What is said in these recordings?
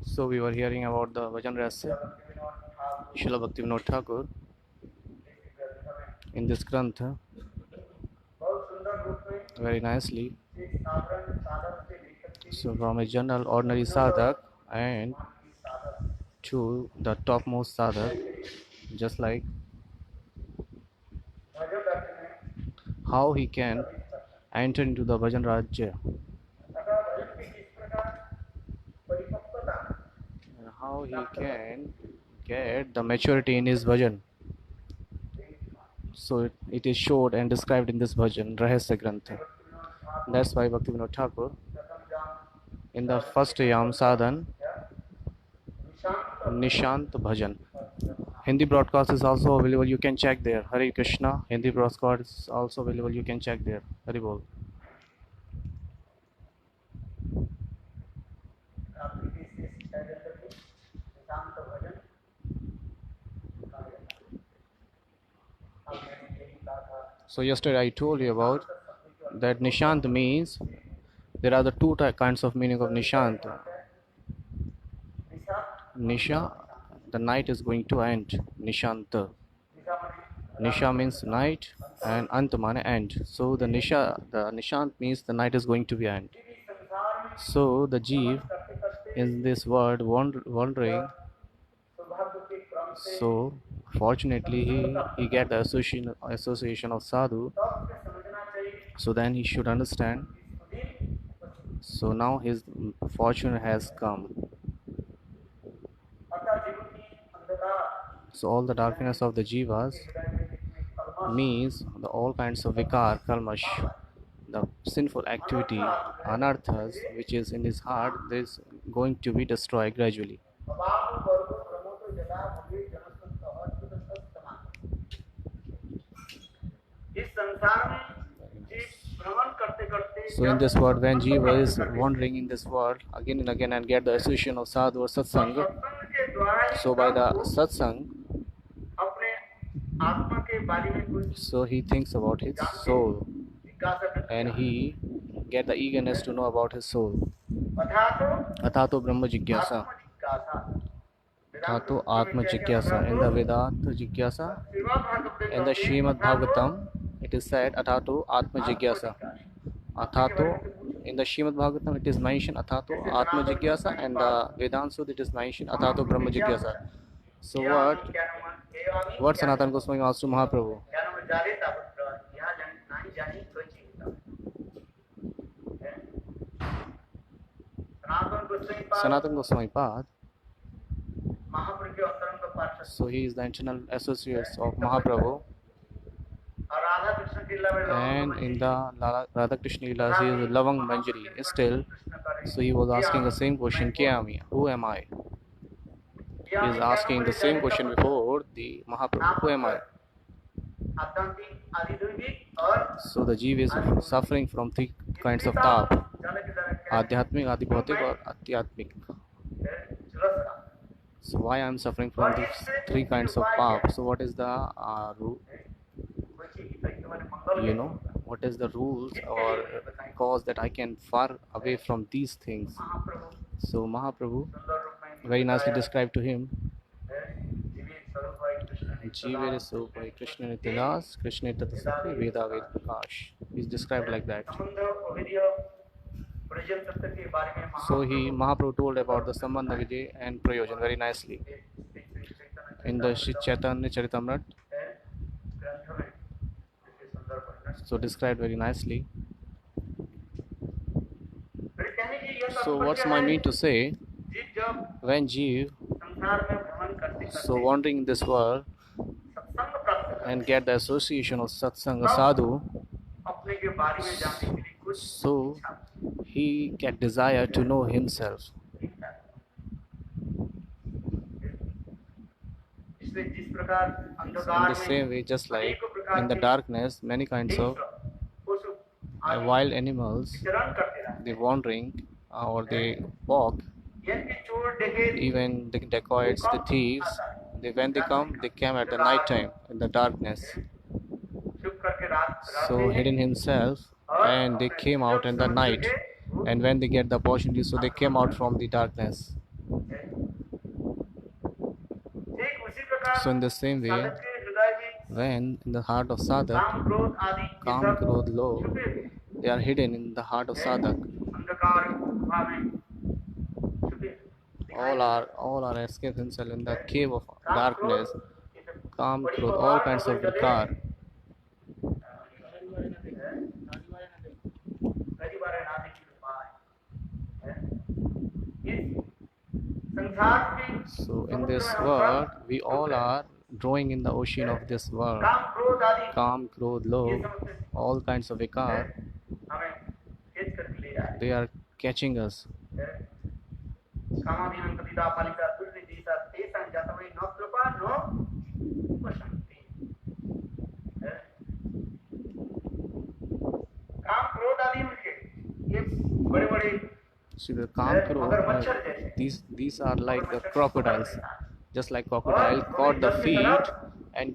So we were hearing about the Bhajan Rasa, Srila Bhaktivinoda Thakur in this Grantha very nicely. So from a general ordinary sadhak and to the topmost sadhak, just like how he can enter into the Bhajan Rajya, and how he can get the maturity in his bhajan. So it is showed and described in this bhajan, Rahasya Grantha. That's why Bhaktivinoda Thakur, in the first yam sadhan, Nishant Bhajan. Hindi broadcast is also available, you can check there. Hare Krishna, Hindi broadcast is also available, you can check there. Hari Bol. So yesterday I told you about that Nishant means there are the two kinds of meaning of Nishant. Nisha, the night is going to end. Nishanta. Nisha means night and Ant mane end. So the Nishant means the night is going to be end. So the Jeev in this world wandering. So fortunately he get the association of sadhu. So then he should understand. So now his fortune has come. So all the darkness of the jivas means all kinds of vikar, kalmash, the sinful activity, anarthas, which is in his heart, is going to be destroyed gradually. So in this world, when Jiva is wandering in this world again and again and get the association of sadhu or satsang, so by the satsang, so he thinks about his soul and he get the eagerness to know about his soul. Athato Brahma Jigyasa. Athato Atma Jigyasa. In the Vedanta Jigyasa, in the Srimad Bhagavatam, it is said Athato Atma Jigyasa. Athato, in the Srimad Bhagavatam it is mentioned Athato Atma Jigyasa, and the Vedanta Sutta it is mentioned Athato Brahma Jigyasa. So what What Sanatana Goswami asked to Mahaprabhu. Sanatana Goswami Pad. So he is the internal associate of Mahaprabhu. And in the Radha Krishna Leela, he is Lavang Manjari still. So he was asking the same question, Kya who am I? He is asking the same question before the Mahaprabhu, who am I? So the Jeev is suffering from three kinds of tap, Adhyatmik, Adibhautik or Adhyatmik. So why I am suffering from these three kinds of pap? So what is the what is the rules or cause that I can far away from these things? So Mahaprabhu very nicely described to him, Jeevere Sopai Krishna Nitilas, Krishna Tatasakhi Veda Ved Prakash. He's described like that. So Mahaprabhu told about the Sambandha Vidya and Prayojan very nicely. In the Shri Chaitanya Charitamrita, so described very nicely. So what's my mean to say? When Jeev, so wandering in this world and get the association of Satsanga Sadhu, so he get desire to know himself. So in the same way, just like in the darkness, many kinds of wild animals, they wandering or they walk, even the dacoits, the thieves, when they come at the night time in the darkness. So hidden himself, and they came out in the night, and when they get the opportunity, so they came out from the darkness. So in the same way, when in the heart of Sadhak, Kam, Krodh, Lobh, they are hidden in the heart of Sadhak. All are escaped himself in the cave of darkness, Kam, Krodh, all kinds of vikar. So in this world, we all are drawing in the ocean of this world. Kam, Krodh, Lobh, all kinds of vikar, they are catching us. So the Kam, Krodh, these are like the crocodiles. Just like crocodile caught the feet and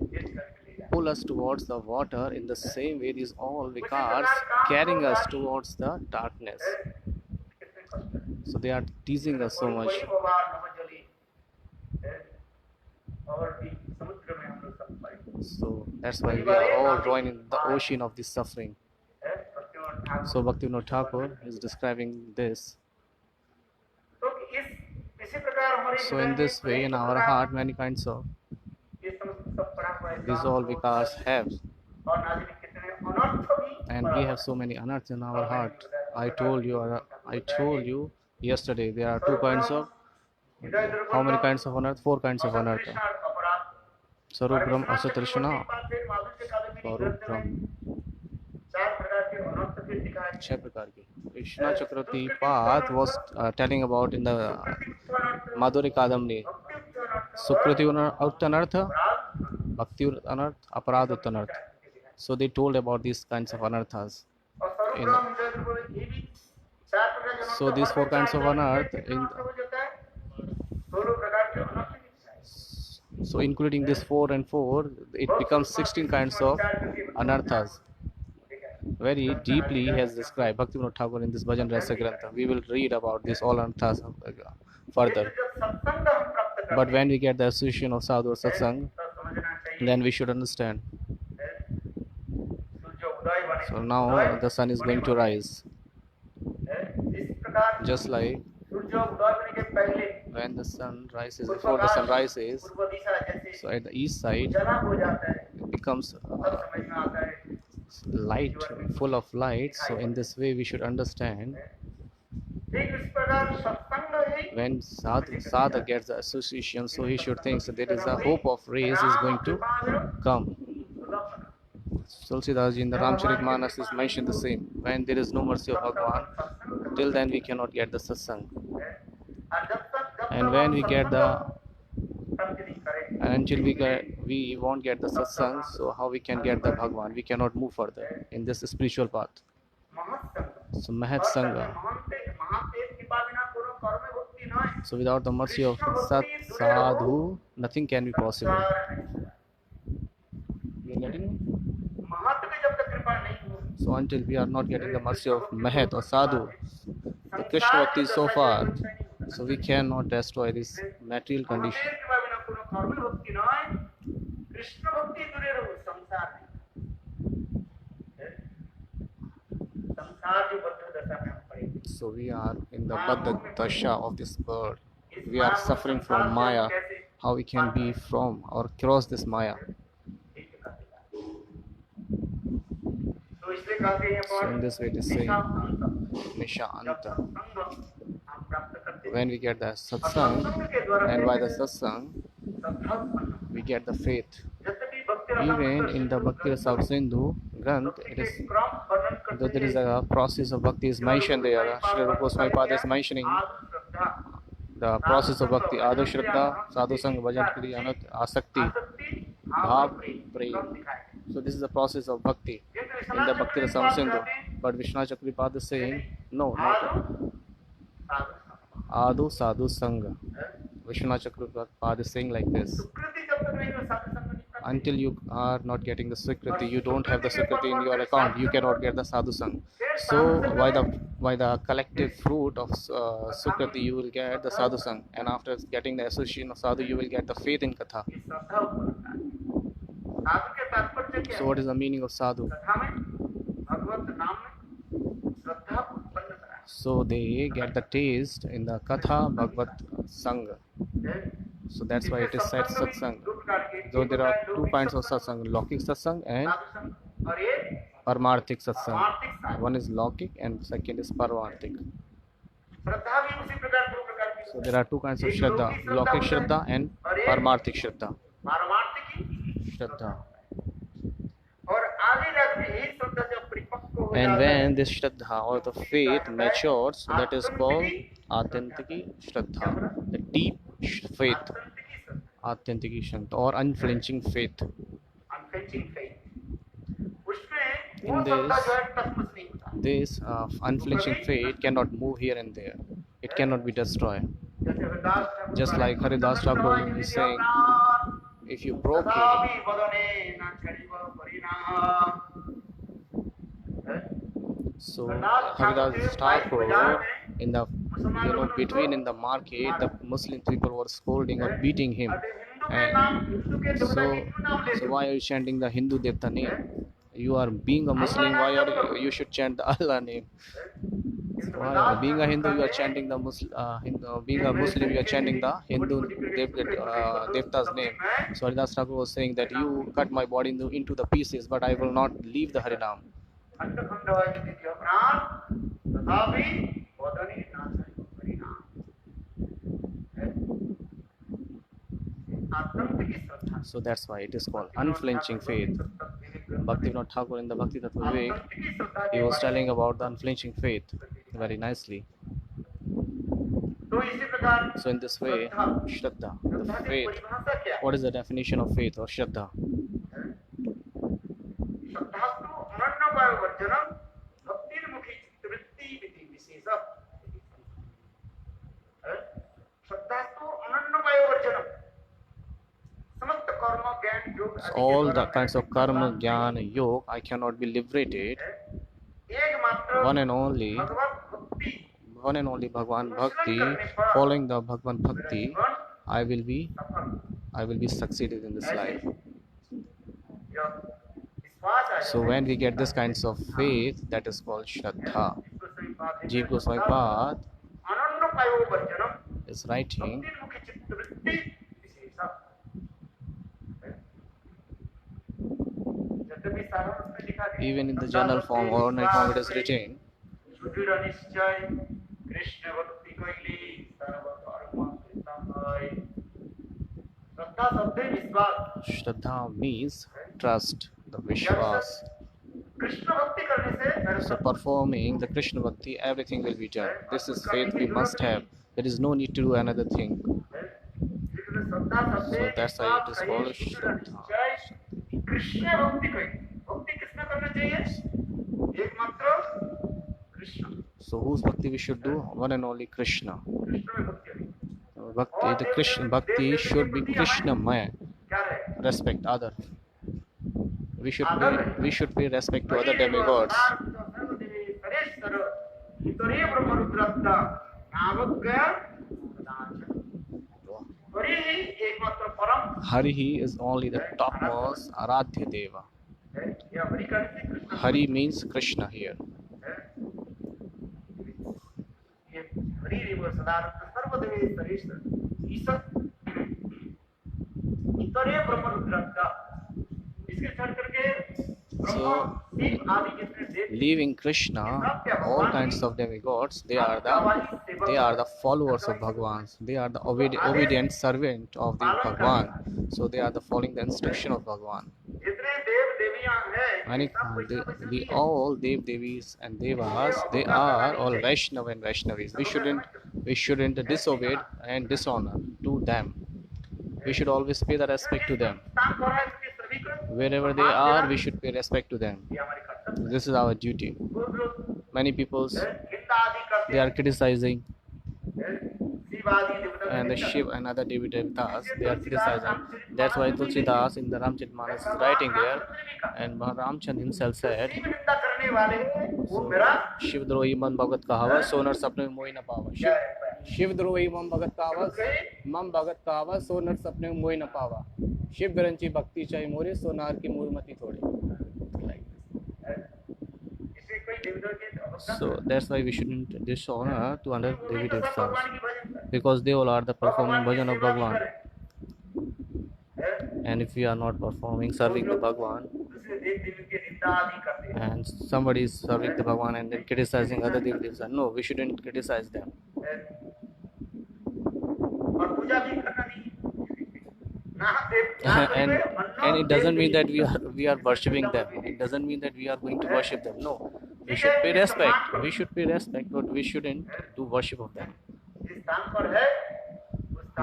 pull us towards the water, in the same way these all vikars carrying us towards the darkness. So they are teasing us so much. So that's why we are all drawing in the ocean of this suffering. So Bhaktivinoda Thakur is describing this. So in this way, in our heart, many kinds of these all vikars have, and we have so many anarthas in our heart. I told you yesterday there are two kinds of, how many kinds of anartha? 4 kinds of anartha. Sarup Brahm, Asat Trishna, Sarup Brahm. 6 प्रकार की. Krishna Chakravarti Path was telling about in the Madhuri Kadamni. Sukriti Uttanartha, Bhakti Uttanartha, Aparad Uttanartha. So they told about these kinds of anarthas. So these 4 kinds of anartha, so including this 4 and 4, it becomes 16 kinds of anarthas. Very deeply he has described Bhaktivinoda Thakur in this Bhajan Rasa Grantha. We will read about this all anarthas further. But when we get the association of sadhu or satsang, then we should understand. So now the sun is going to rise. Just like when the sun rises, before the sun rises, so at the east side it becomes light, full of light. So in this way we should understand, when sadhu gets the association, so he should think that there is a hope of race is going to come. Tulsidas ji in the Ramcharitmanas is mentioned the same. When there is no mercy of Bhagwan, till then we cannot get the satsang. And when we get the, and until we won't get the satsang, so how we can get the Bhagwan? We cannot move further in this spiritual path. So Mahat Sangha. So without the mercy of Sat Sadhu, nothing can be possible. You are getting me? So until we are not getting the mercy of Mahat or Sadhu, the Krishna Bhakti is so far, so we cannot destroy this material condition. So we are in the Baddha Dasha of this world. We are suffering from Maya. How we can be from or cross this Maya? So in this way it is saying Nisha Anta. When we get the satsang, and by the satsang we get the faith. Even in the Bhakti Rasa Sindhu Granth, it is, though there is a process of bhakti is mentioned there. Sri Rupa Goswami Pada is mentioning the process of bhakti: Adu Shraddha, Sadhu Sang, Bhajan Kri, Anat, Asakti, Bhav, Prem. So this is the process of bhakti in the Bhakti Rasa Sindhu. But Vishwanath Chakravarti is saying, no, not Adu Sadhu Sangha. Vishwanath Chakravarti is saying like this: until you are not getting the Swikriti, you don't have the Swikriti in your account, you cannot get the Sadhu Sang. So by the collective fruit of Swikriti, you will get the Sadhu Sang, and after getting the association of Sadhu, you will get the faith in Katha. So what is the meaning of Sadhu? So they get the taste in the Katha Bhagavad Sangha. So that's why it is said Satsang. Though there are two kinds of Satsang, Laukik Satsang and Paramarthik Satsang. One is Laukik and second is Paramarthik. So there are two kinds of Shraddha, Laukik Shraddha and Paramarthik Shraddha. And when this Shraddha or the faith matures, so that is called Atyantiki Shraddha, the deep faith, Atyantiki Shraddha or unflinching faith. In this unflinching faith cannot move here and there. It cannot be destroyed. Just like Haridas Thakur is saying, if you broke it, so Haridas Thakur in the between in the market, the Muslim people were scolding or beating him. And so why are you chanting the Hindu Devta name? You are being a Muslim, why are you should chant the Allah name? Why, being a Hindu, you are chanting the being a Muslim, you are chanting the Hindu Devta's name. So Haridas Thakur was saying that you cut my body into the pieces, but I will not leave the Harinam. So that's why it is called unflinching faith. Bhaktivinoda Thakur in the Bhakti Tattva Vivek, he was telling about the unflinching faith very nicely. So in this way, Shraddha, the faith. What is the definition of faith or Shraddha? So all the kinds of karma, jnana, yoga, I cannot be liberated. One and only Bhagwan Bhakti, following the Bhagwan Bhakti, I will be succeeded in this life. So when we get this kinds of faith, that is called Shraddha. Jiva Goswami Pad is writing, भक्तिमुखी चित्तवृत्ति विशेषा। यद्यपि साधारण में लिखा है, even in the general form or ordinary form, it is written. सुदृढ़ निश्चय कृष्ण भक्ति कैली सर्वधर्म कृतमय। श्रद्धा शब्द है विश्वास। Shraddha means trust, the Vishwas. Krishna भक्ति करने से So performing the Krishna Bhakti, everything will be done. This is faith we must have. There is no need to do another thing. So that's why it is called Shraddha. Krishna भक्ति कैली। भक्ति किसमें करना चाहिए? एकमात्र Krishna. So whose bhakti we should do? One and only Krishna. Krishna में भक्ति होगी। Bhakti, the Krishna Bhakti should be Krishna Maya. क्या रहे? Respect other. We should pay respect to other demigods. Hari is only the topmost Aradhya Deva. Hari means Krishna here. So, leaving Krishna, all kinds of demigods, they are the followers of Bhagwan. They are the obedient servant of the Bhagwan. So they are the following the instruction of Bhagwan. All Dev Devis and Devas, they are all Vaishnav and Vaishnavis. We shouldn't disobey and dishonor to them. We should always pay the respect to them. Wherever they are, we should pay respect to them. This is our duty. Many people, they are criticizing, and the Shiv and other Devatas, they are criticizing. That's why Tulsidas in the Ramcharitmanas is writing there, and Ramchand himself said, so, Shivdrohi man bhagat kahava, sonar sapne mein mohi na pawa. Shivdrohi man bhagat kahava, man bhagat kahava, sonar sapne mein mohi na pawa. Shiv Garanchi Bhakti Chai More, sonar ki murmati thodi. Like this. So that's why we shouldn't dishonor to other Devi Devtas, because they all are the performing bhajan of Bhagwan. And if we are not performing, serving the Bhagwan, and somebody is serving the Bhagwan and then criticizing other Devas, no, we shouldn't criticize them. And it doesn't mean that we are worshipping them. It doesn't mean that we are going to worship them. No, we should pay respect. We should pay respect, but we shouldn't do worship of them.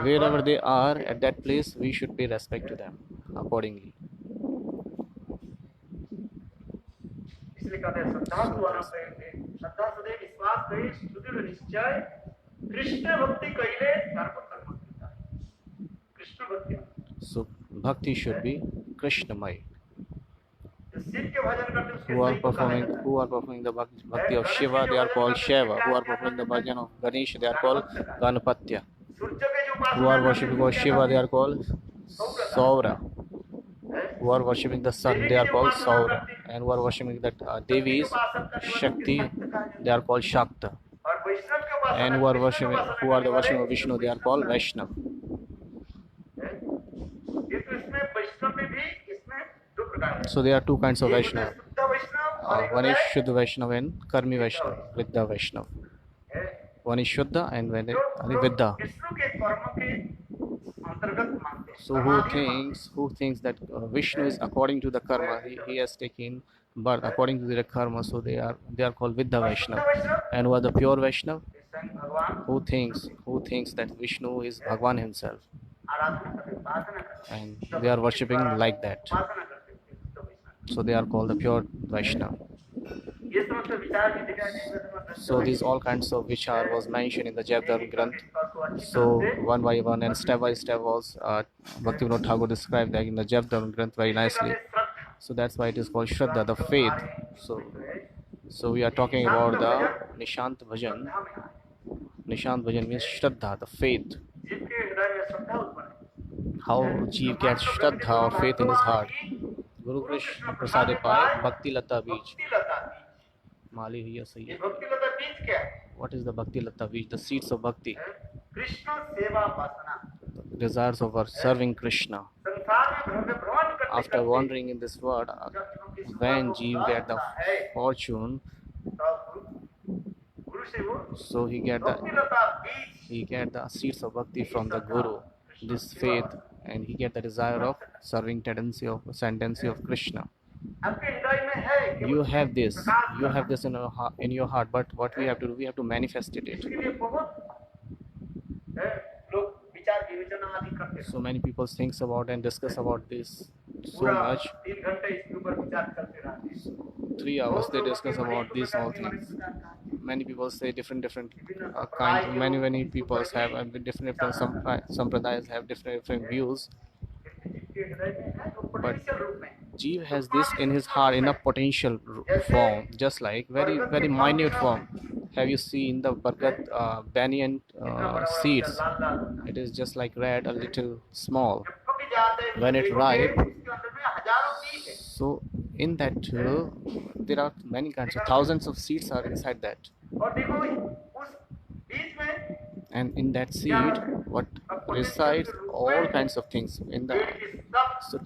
Wherever they are at that place, we should pay respect to them accordingly. So bhakti should be Krishnamay. Who are performing the bhakti of Shiva, they are called Shiva. Who are performing the bhajan of Ganesh, they are called Ganapatya. Who are worshipping of Shiva, they are called Saura. Who are worshipping the sun, they are called Saura. And who are worshipping the Devis, Shakti, they are called Shakta. And who are the worshipping of Vishnu, they are called Vaishnav. So there are two kinds of Vaishnav. One is Shuddha Vaishnav and Karmi Vaishnav, Vidya Vaishnav. One is Shuddha and one is Vidya. So who thinks that Vishnu is according to the karma, he has taken birth according to the karma, so they are called Vidya Vaishnav. And who are the pure Vaishnav? Who thinks that Vishnu is Bhagwan himself, and they are worshipping like that. So they are called the pure Vaishnav. So these all kinds of vichar was mentioned in the Javdharma Granth. So one by one and step by step was Bhaktivinoda Thakur described that in the Javdharma Granth very nicely. So that's why it is called Shraddha, the faith. So we are talking about the Nishant Bhajan. Nishant Bhajan means Shraddha, the faith. How Jeev gets Shraddha or faith in his heart. Guru Krishna Prasade Pai Bhakti Lata Beej. Mali hiya sahi. What is the Bhakti Lata Beej? The seeds of Bhakti. Krishna सेवा वासना। desires of our serving Krishna. संसार में भ्रमण करते After करते wandering in this world, जब क्योंकि when सुबह Jeev को get the प्राप्त है, fortune, तब गुरु से वो so he get भक्तिलता बीज the seeds of bhakti from the Guru, this faith, and he get the desire of serving tendency of Krishna. आपके हृदय में है कि You उसमें have this, प्रकाश you करना। have this in your heart, but what we have to do, we have to manifest it. इसके लिए बहुत लोग विचार विवेचना आदि करते हैं। So many people thinks about and discuss about this so पूरा much. 3 घंटे इसके ऊपर विचार करते रहते हैं। 3 hours they discuss about these all things. Many people say different kinds. Many people have different sampradayas have different views. But Jeev has this in his heart in a potential form, just like very minute form. Have you seen the Bargat banyan seeds? It is just like red, a little small. When it ripe, so in that there are many kinds of thousands of seeds are inside that. And in that seed, what resides all kinds of things in the. So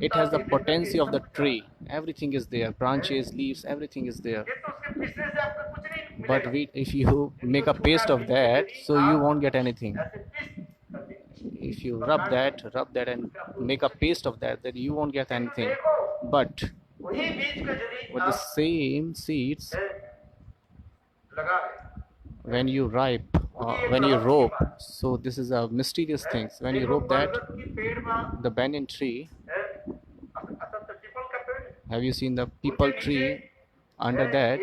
it has the potency of the tree. Everything is there. Branches, leaves, everything is there. But if you make a paste of that, so you won't get anything. If you rub that and make a paste of that, then you won't get anything. But with the same seeds, when you when you rope, so this is a mysterious thing. When you rope that, the banyan tree, have you seen the people tree? Under that,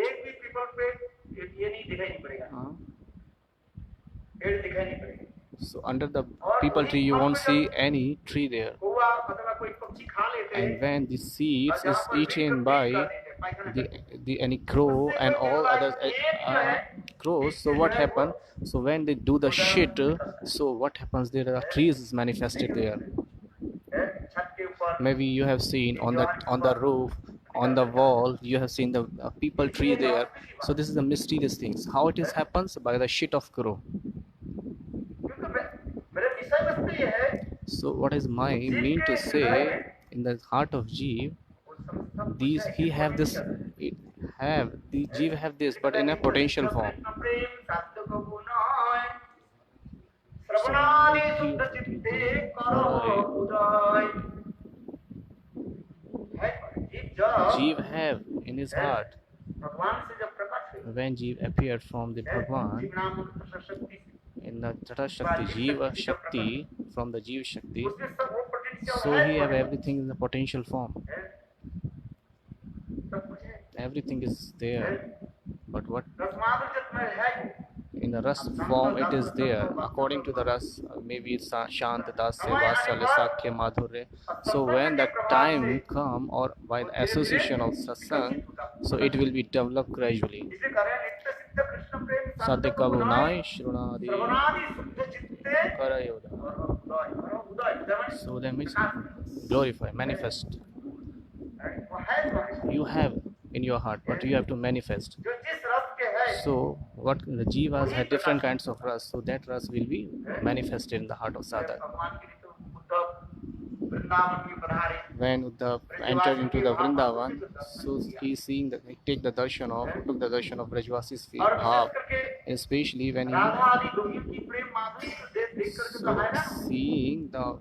so under the people tree you won't see any tree there. And when the seeds is eaten by any crow and all other crows, so what happens? So when they do the shit, so what happens? There are trees is manifested there. Maybe you have seen on the roof, on the wall, you have seen the people tree there. So this is the mysterious things. How it is happens? By the shit of crow. So what is my mean to say? In the heart of Jeev, these he have this, the Jeev have this, but in a potential form. Jeev have in his heart. When Jeev appeared from the Bhagwan in the Tata Shakti, Jiva Shakti, from the Jeev Shakti, so he have everything in the potential form. Everything is there. But what? In the ras form it is there. According to the ras, maybe it's Shant, Dasya, Vasalya, Sakya, Madhurya. So when the time come, or by the association of satsang, so it will be developed gradually. Satyakavunai Shrunadi Karayoda. So that means glorify, manifest. You have in your heart, but you have to manifest. So what the jivas have different kinds of ras, so that ras will be manifested in the heart of sadhak. When Uddhav entered into the Vrindavan, so he seeing that he took the darshan of Brajvasi's bhav, especially when he seeing the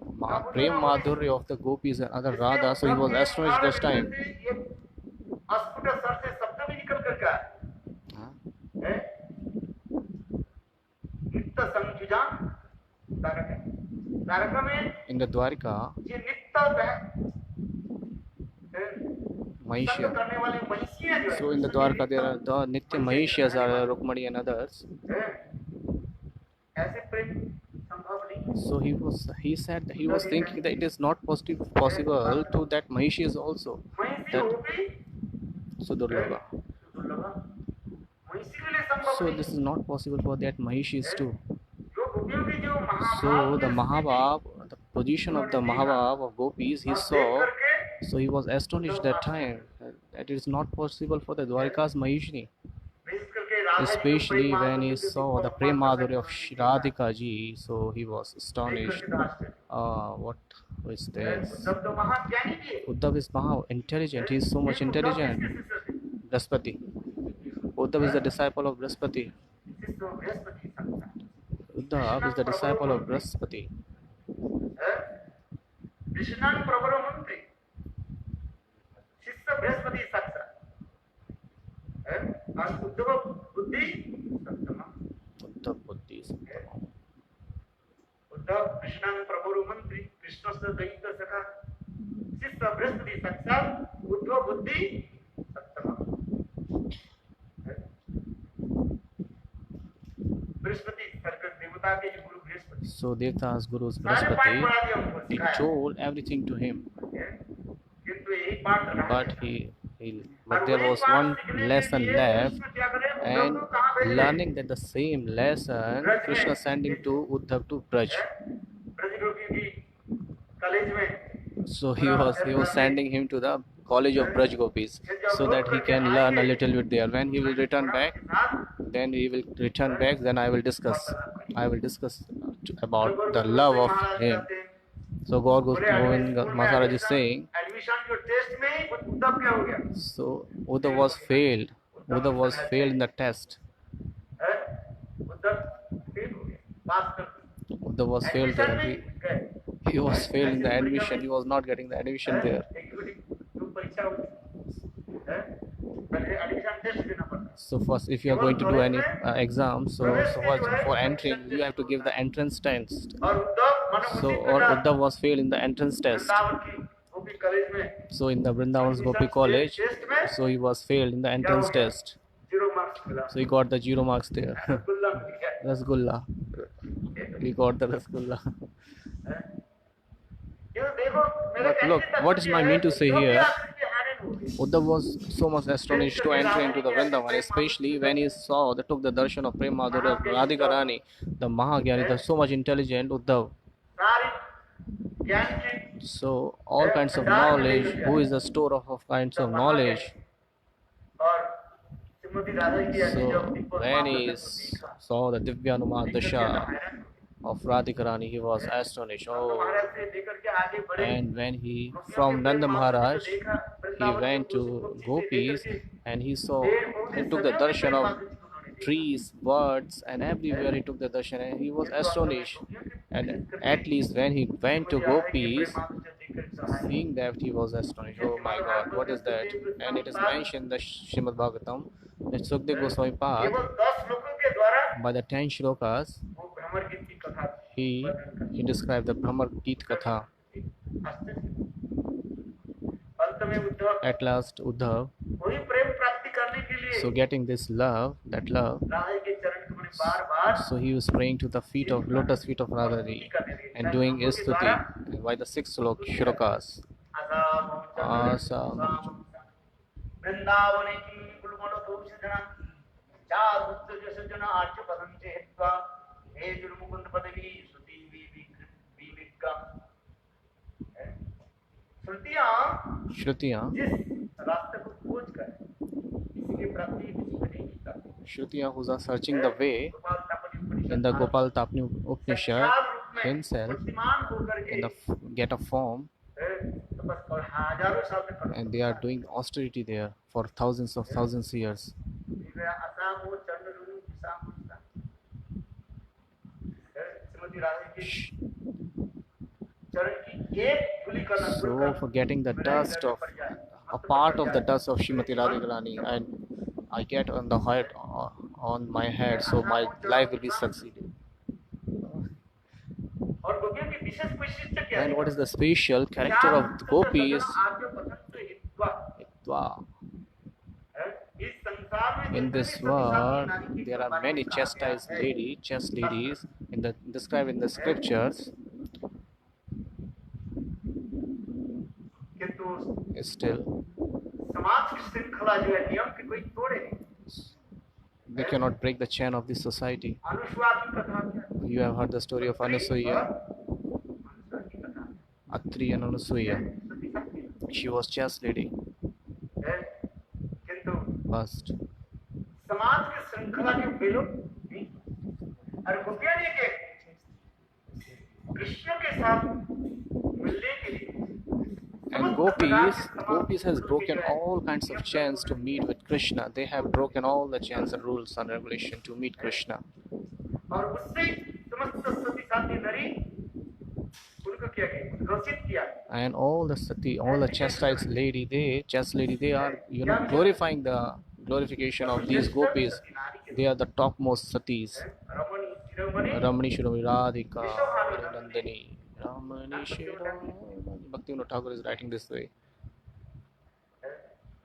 prem madhurya of the gopis and other Radha, so he was astonished this time. In the Dwarika, Mahishya. So in the Dwarka there are the Nitya Mahishyas, are Rukmani and others. So he said he was thinking that it is not possible to that Mahishyas also. That Sudurlabha. So this is not possible for that Mahishis too. So the Mahabhav, the position of the Mahabhav of gopis, he saw, so he was astonished that time that it is not possible for the Dwarika's Mahishini. especially when he saw the Prem Madhurya of Radhika ji, so he was astonished. What is this? Uddhav तो महाज्ञानी भी है। Uddhav is Maha intelligent, he is so much लेकिन Uddhav intelligent. किसके शिष्य थे? Brahaspati. Uddhav is the disciple of Brahaspati. शिष्य तो बृहस्पति सकता है। Uddhav is the disciple of Brahaspati. कृष्णान प्रबल मंत्री शिष्य बृहस्पति साक्षात और उद्धव बुद्धि सप्तमा। Uddhav Buddhi is Sattama. Uddhav कृष्णान प्रबल मंत्री कृष्ण से दैत्य सखा शिष्य बृहस्पति साक्षात उद्धव बुद्धि सप्तमा। बृहस्पति सर्कल देवता के जो गुरु बृहस्पति So Devta's Guru's सारे पाठ Brahaspati, पढ़ा दिया उनको he सिखाया। told everything to him, किंतु यही पाठ रहा but but there was one lesson left, and learning that the same lesson Krishna sending to Uddhav to Braj. College में So he was sending him to the college of Braj Gopis so that he can learn a little bit there. When he will return back, then I will discuss about the love of him. So Govind Maharaj is saying, admission जो test में ही उद्धव क्या हो गया? so Uddhav was failed. Uddhav was failed in the test. Uddhav fail हो गया, पास कर Uddhav was failed admission there. में गए। He was failed in the admission. He was not getting the admission there. तो परीक्षा होती है, पहले एडमिशन टेस्ट देना पड़ता है। So first, if you are going to do any exam, so for entering, you have to give the entrance test. और उद्धव मनो So Uddhav was failed in the entrance test. Vrindavan की गोपी कॉलेज में So in the Vrindavan's Gopi College, test में so he was failed in the entrance test. 0 marks मिला। So he got the 0 marks there. Rasgulla मिल गया। Rasgulla. He got the Rasgulla. ये देखो मेरे But look, कहने का what is my तात्पर्य mean to say है, here? जो भी हैरान हो गए। Uddhav was so much astonished to enter into the Vrindavan, especially when he took the darshan of Prem Madhurya of Radhika Rani, the Mahagyani, the so much intelligent Uddhav. सारी ज्ञान की So all kinds of knowledge, who is the store of kinds of knowledge. और श्रीमती राधा की ऐसी जो So Deepak when he महाप्रसाद को देखा, saw the Divyanumad देखकर के Dasha हैरान हो गए। of Radhika Rani, he was astonished. तो Oh, महाराज से लेकर के आगे बढ़े। and when he from Nanda Maharaj, he went to Gopis and he took the darshan of trees, birds, and everywhere he took the darshan, and he was astonished. And at least when he went to Gopis, seeing that, he was astonished. Oh my God, what is that? And it is mentioned in the Srimad Bhagavatam that Sukdev Goswami Pad, केवल 10 लोगों के द्वारा by the 10 shlokas, वो भ्रमर गीत की कथा he described the Brahmar Geet Katha. अंत में उद्धव At last, Uddhav, वही प्रेम प्राप्ति करने के लिए so getting this love, Radha के चरण कमल बार-बार so he was praying to the lotus feet of Radharani and doing his stuti by the 6 shlokas. Asa Vrindavan की कुलमल दोष जना चार उत्तर जस जना आर्च पदम चेत्वा हे जुर्मुकुंद पदवी सुति विविक्का श्रुतियां जिस रास्ते को खोज कर इसकी प्राप्ति नहीं करती। Shrutiya, who are searching the way in the Gopal Tapani Upanishad himself in the get a form, and they are doing austerity there for thousands of years. So for getting the dust of a part of the dust of Srimati Radhika Rani, and I get on the head on my head, so my life will be succeeding. And what is the special character of the gopis? Hitva. In this world, there are many chastised ladies described in the scriptures. Still, they cannot break the chain of this society. You have heard the story of Anasuya, Atri and Anasuya. She was chaste lady first. समाज की श्रृंखला के वे लोग नहीं। और गोपियां ने के कृष्ण के साथ मिलने के लिए And gopis has broken all kinds of chains to meet with Krishna. They have broken all the chains and rules and regulation to meet Krishna. और उससे समस्त सती साथी नरी उनको किया गया, उद्घोषित किया। And all the sati, all the chastised lady, they are glorifying the glorification of these gopis. They are the topmost satis. Ramani Shiromani Ramani Shiromani Radhika Nandani Ramani Shiromani. Bhaktivinoda Thakur is writing this way.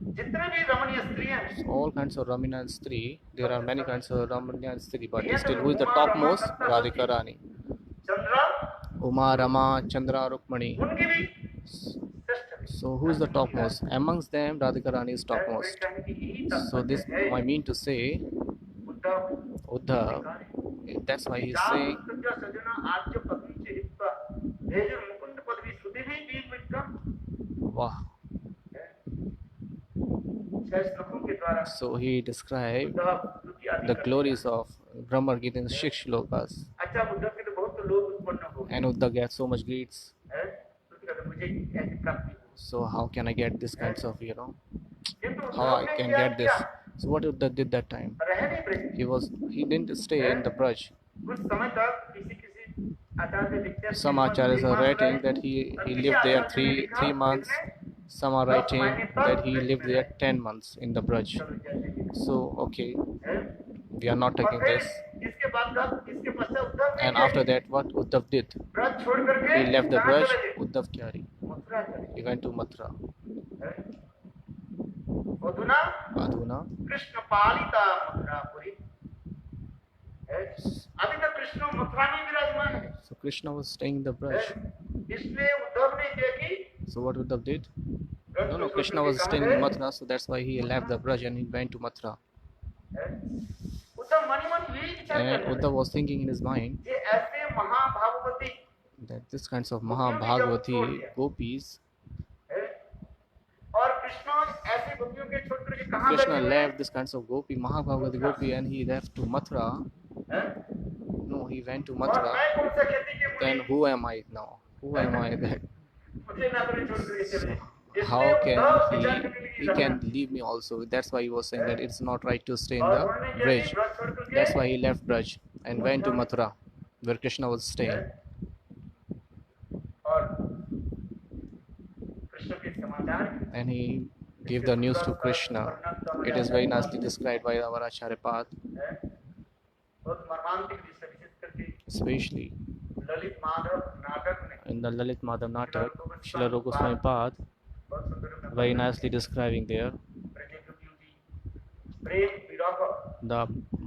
जितने भी रमणीय स्त्रियां हैं, So all kinds of Ramana and Stri, there are many kinds of Ramana and Stri, but still who is the topmost? Radhika Rani. Chandra Uma Rama Chandra Rukmani. उनकी भी श्रेष्ठ है। So who is the topmost? Amongst them Radhika Rani is topmost. कहने की यही तात्पर्य So this है। I mean to say Uddhav Uddhav, that's why he is saying सजना आज पत्नी से हित्वा भेज मुकुंद पदवी सुधि भी बीज विक्रम wow. छह श्लोकों के द्वारा So he described उद्धव स्तुति आदि the करते glories of Brahma Gita in 6 shlokas. हैं। अच्छा उद्धव के तो बहुत लोग उत्पन्न हो गए And Uddhav gets so much greets. हैं, स्तुति करते मुझे ऐसी प्राप्ति हो। So how can I get this kinds of, किंतु how उद्धव I ने can क्या get this? किया? So what Uddhav did that time? रह नहीं Braj He didn't stay in the Braj. कुछ समय तक किसी आचार्य लिखते हैं Some acharyas are writing that he lived there three months. Some are writing that he lived there 10 months in the Braj. So okay, we are not taking this. इसके बाद इसके पश्चात उद्धव ने And क्या after that, what Uddhav did? Braj छोड़ करके He left the कहाँ Braj. चले गए? Uddhav Kyari. मथुरा चले He went to Mathura. गए। अधुना Adhuna. कृष्ण पालिता मथुरापुरी अभी तक कृष्ण मथुरा में विराजमान है। So Krishna was staying in the Braj. इसलिए उद्धव ने क्या की So what Uddhav did? Braj No, को Krishna छोड़ was के staying कहाँ in गए? Mathura, so that's why he left the Braj and he went to Mathura. Uddhav मन ही मन यही विचार कर And रहे Uddhav was thinking in his mind थे, ये ऐसे महाभागवती that this kinds of Mahabhagavati gopis, और कृष्ण ऐसे गोपियों के छोड़ करके कहाँ Krishna बैठे हुए left this kinds of gopi, Mahabhagavati gopi, and he left to Mathura. हैं? No, he went to और Mathura. मैं कौन सा खेती के Then मुनि who am I now? Who am I that? मुझे ना करे छोड़ करके चले। How इसलिए can उद्धव विचार करने लगे he रहा। can leave me also? That's why he was saying that it's not right to stay in और the उन्होंने क्या Braj. की? ब्रज छोड़ करके That's why he left Braj and went to Mathura, where Krishna was staying. और कृष्ण के समाचार And he gave the news to Krishna. It is very nicely described by our Acharya Path, हैं? बहुत मर्मांतिक दृश्य विशेष करके especially ललित माधव नाटक में in the Lalit Madhav Natak, Srila Rupa Goswami Path, बहुत सुंदर very nicely describing there प्रेम विरह the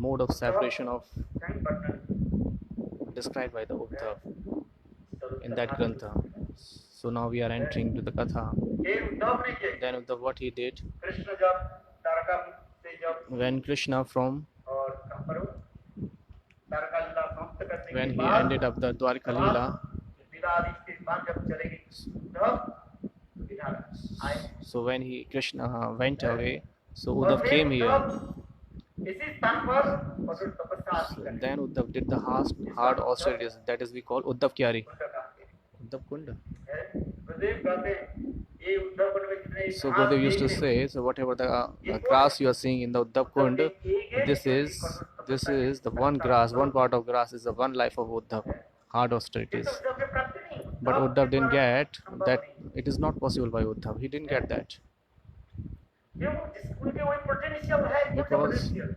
mode of separation of कहीं वर्णन described by the Uddhav in that grantha. So now we are entering to the Katha. ये उद्धव ने किया Then Uddhav, what he did, Krishna जब तारका से जब when Krishna और कहाँ पर हो? तारका लीला समाप्त करने when के he बाद ended up the Dwarka Leela, विदा आदि के बाद जब चले गए उद्धव विदा आए so when Krishna went away, so और Uddhav फिर came here. उद्धव इसी स्थान पर कठोर तपस्या आदि So करने then Uddhav did the hard austerities, that is we call Uddhav Kyari, उनका काम किया Uddhav Kunda. है। गुरुदेव कहते हैं, ये उद्धव कुंड में जितने So घास Gurudev used to देखे, say, so whatever the grass you are seeing in the Uddhav Kund, this is the one grass, one part of grass is the one life of Uddhav, hard ये austerities. तो उद्धव के प्राप्ति नहीं। But Uddhav Uddhav के didn't द्वारा get संभव that, नहीं। it is not possible by Uddhav, he didn't get that. क्यों? उनके वही पोटेंशियल है, कौन सा Because- पोटेंशियल?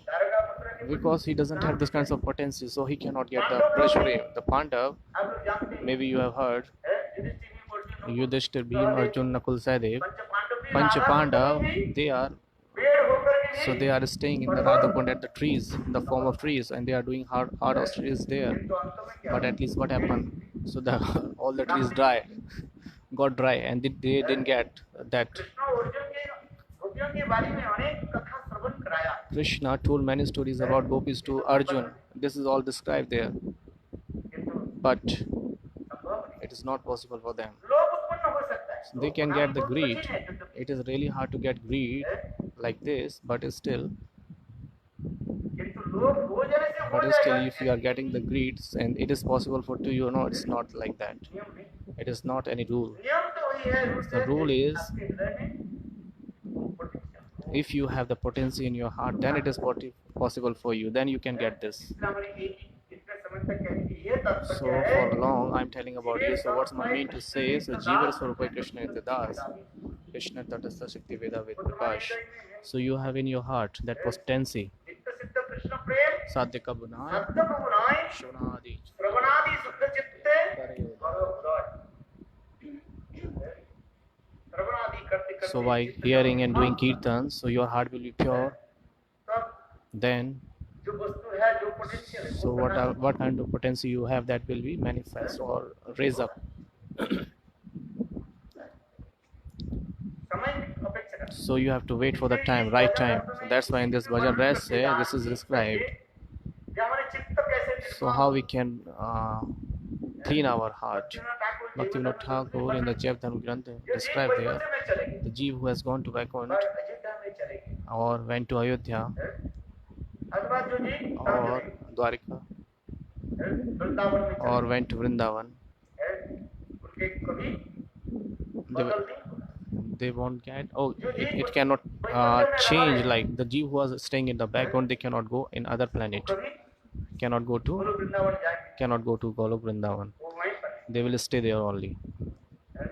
तारका पुत्र के Because he doesn't have this kinds of potential, so he cannot get the Brajprem. The Pandav, आप लोग जानते हैं, maybe you have heard, है, Yudhishthir, Arjun, Yudhishthir, Bhim, Arjun, Nakul, Sahadev, पंच पांडव भी Pancha Radha Pandav, they are पेड़ होकर के so they are staying in the Radhakund at the trees, in the form of trees, and they are doing hard austerities there. तो अंत में क्या But at least what happened? So the all the trees got dry, and they didn't get that. Krishna Arjun के गोपियों के बारे में अनेक कथा श्रवण कराया, Krishna told many stories about gopis to Arjun. This is all described there, किंतु but संभव नहीं। it is not possible for them. लोभ उत्पन्न हो सकता है, They can get the बहुत greed. कठिन है, It is really hard to get greed like this, but still किंतु लोभ भोजन से हो जाएगा if you are getting the greeds, and it is possible for to you, no, it's not like that. नियम नहीं It is not any rule. नियम तो वही है रूल The rule is, आपके हृदय में potential if you have the potency in your heart, then it is possible for you, then you can get this. इसका हमारे इतने समय तक कहने की ये तात्पर्य So है for long I'm telling about you. So what's my mean to say? So Jiva Swarupa Krishna is the Das, Krishna Tatastha Shakti Veda with Prakash. So you have in your heart that potency. नित्य सिद्ध कृष्ण प्रेम Sadhyaka Bunaya सत्य प्रभुनाय Shunadi. श्रवणादि शुद्ध चित्ते श्रवणादि करते करते So by hearing and doing kirtan, so your heart will be pure. तब Then, जो वस्तु है जो पोटेंशियल है so what kind of potency you have, that will be manifest or raise up. समय की अपेक्षा करते So you have to wait for the time, right time. So that's why in this bhajan rest say this is described. कि हमारे चित्त कैसे So how we can clean our heart. Bhaktivinoda Thakur in the Chaitanya Granth described there, में चलेगी the Jeev who has gone to Vaikunt पर अयोध्या में चलेगी or went to Ayodhya अथवा जो जी or Dwarika वृंदावन में or went to Vrindavan, उनके कभी they, बदल नहीं they won't get, it cannot change. Like the Jeev who was staying in the Vaikunt, they cannot go in other planet, कभी cannot go to बोलो वृंदावन जाएंगे Golok Vrindavan. वो वहीं पर They will stay there only. है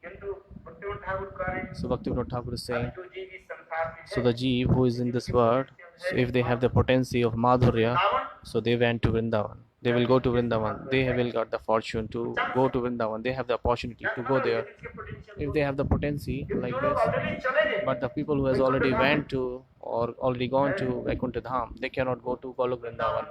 किंतु भक्तिवंत ठाकुर कह रहे हैं So Bhaktivinoda Thakur is saying, जो जीव इस संसार में so the Jeev who is in this world, so if they have the potency of Madhurya, Vrindavan so they went to Vrindavan. They will go to Vrindavan. They will got the fortune to go to Vrindavan. They have the opportunity to go there. इसके potential If they have the potency जो like लोग this, already चले गए but the people who has already went to or already gone to Vaikuntha Dham, they cannot go to Golok Vrindavan.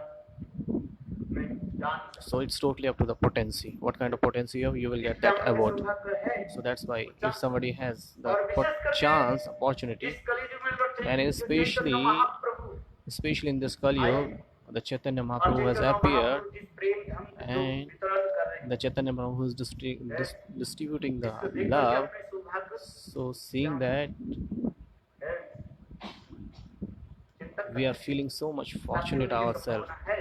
नहीं जान सकते So it's totally up to the potency. What kind of potency you will get that award. सौभाग्य है So that's why if somebody has the और विशेष करके chance, opportunity, इस कलयुग में लोग and जो especially Chaitanya Mahaprabhu especially in this Kali Yuga, the Chaitanya और Mahaprabhu has चैतन्य appeared, महाप्रभु जिस प्रेम धर्म को and वितरण कर रहे हैं the Chaitanya Mahaprabhu who is distributing the इसको देख करके love. अपने सौभाग्य So seeing that, है चिंतन we are feeling so much fortunate ourselves. है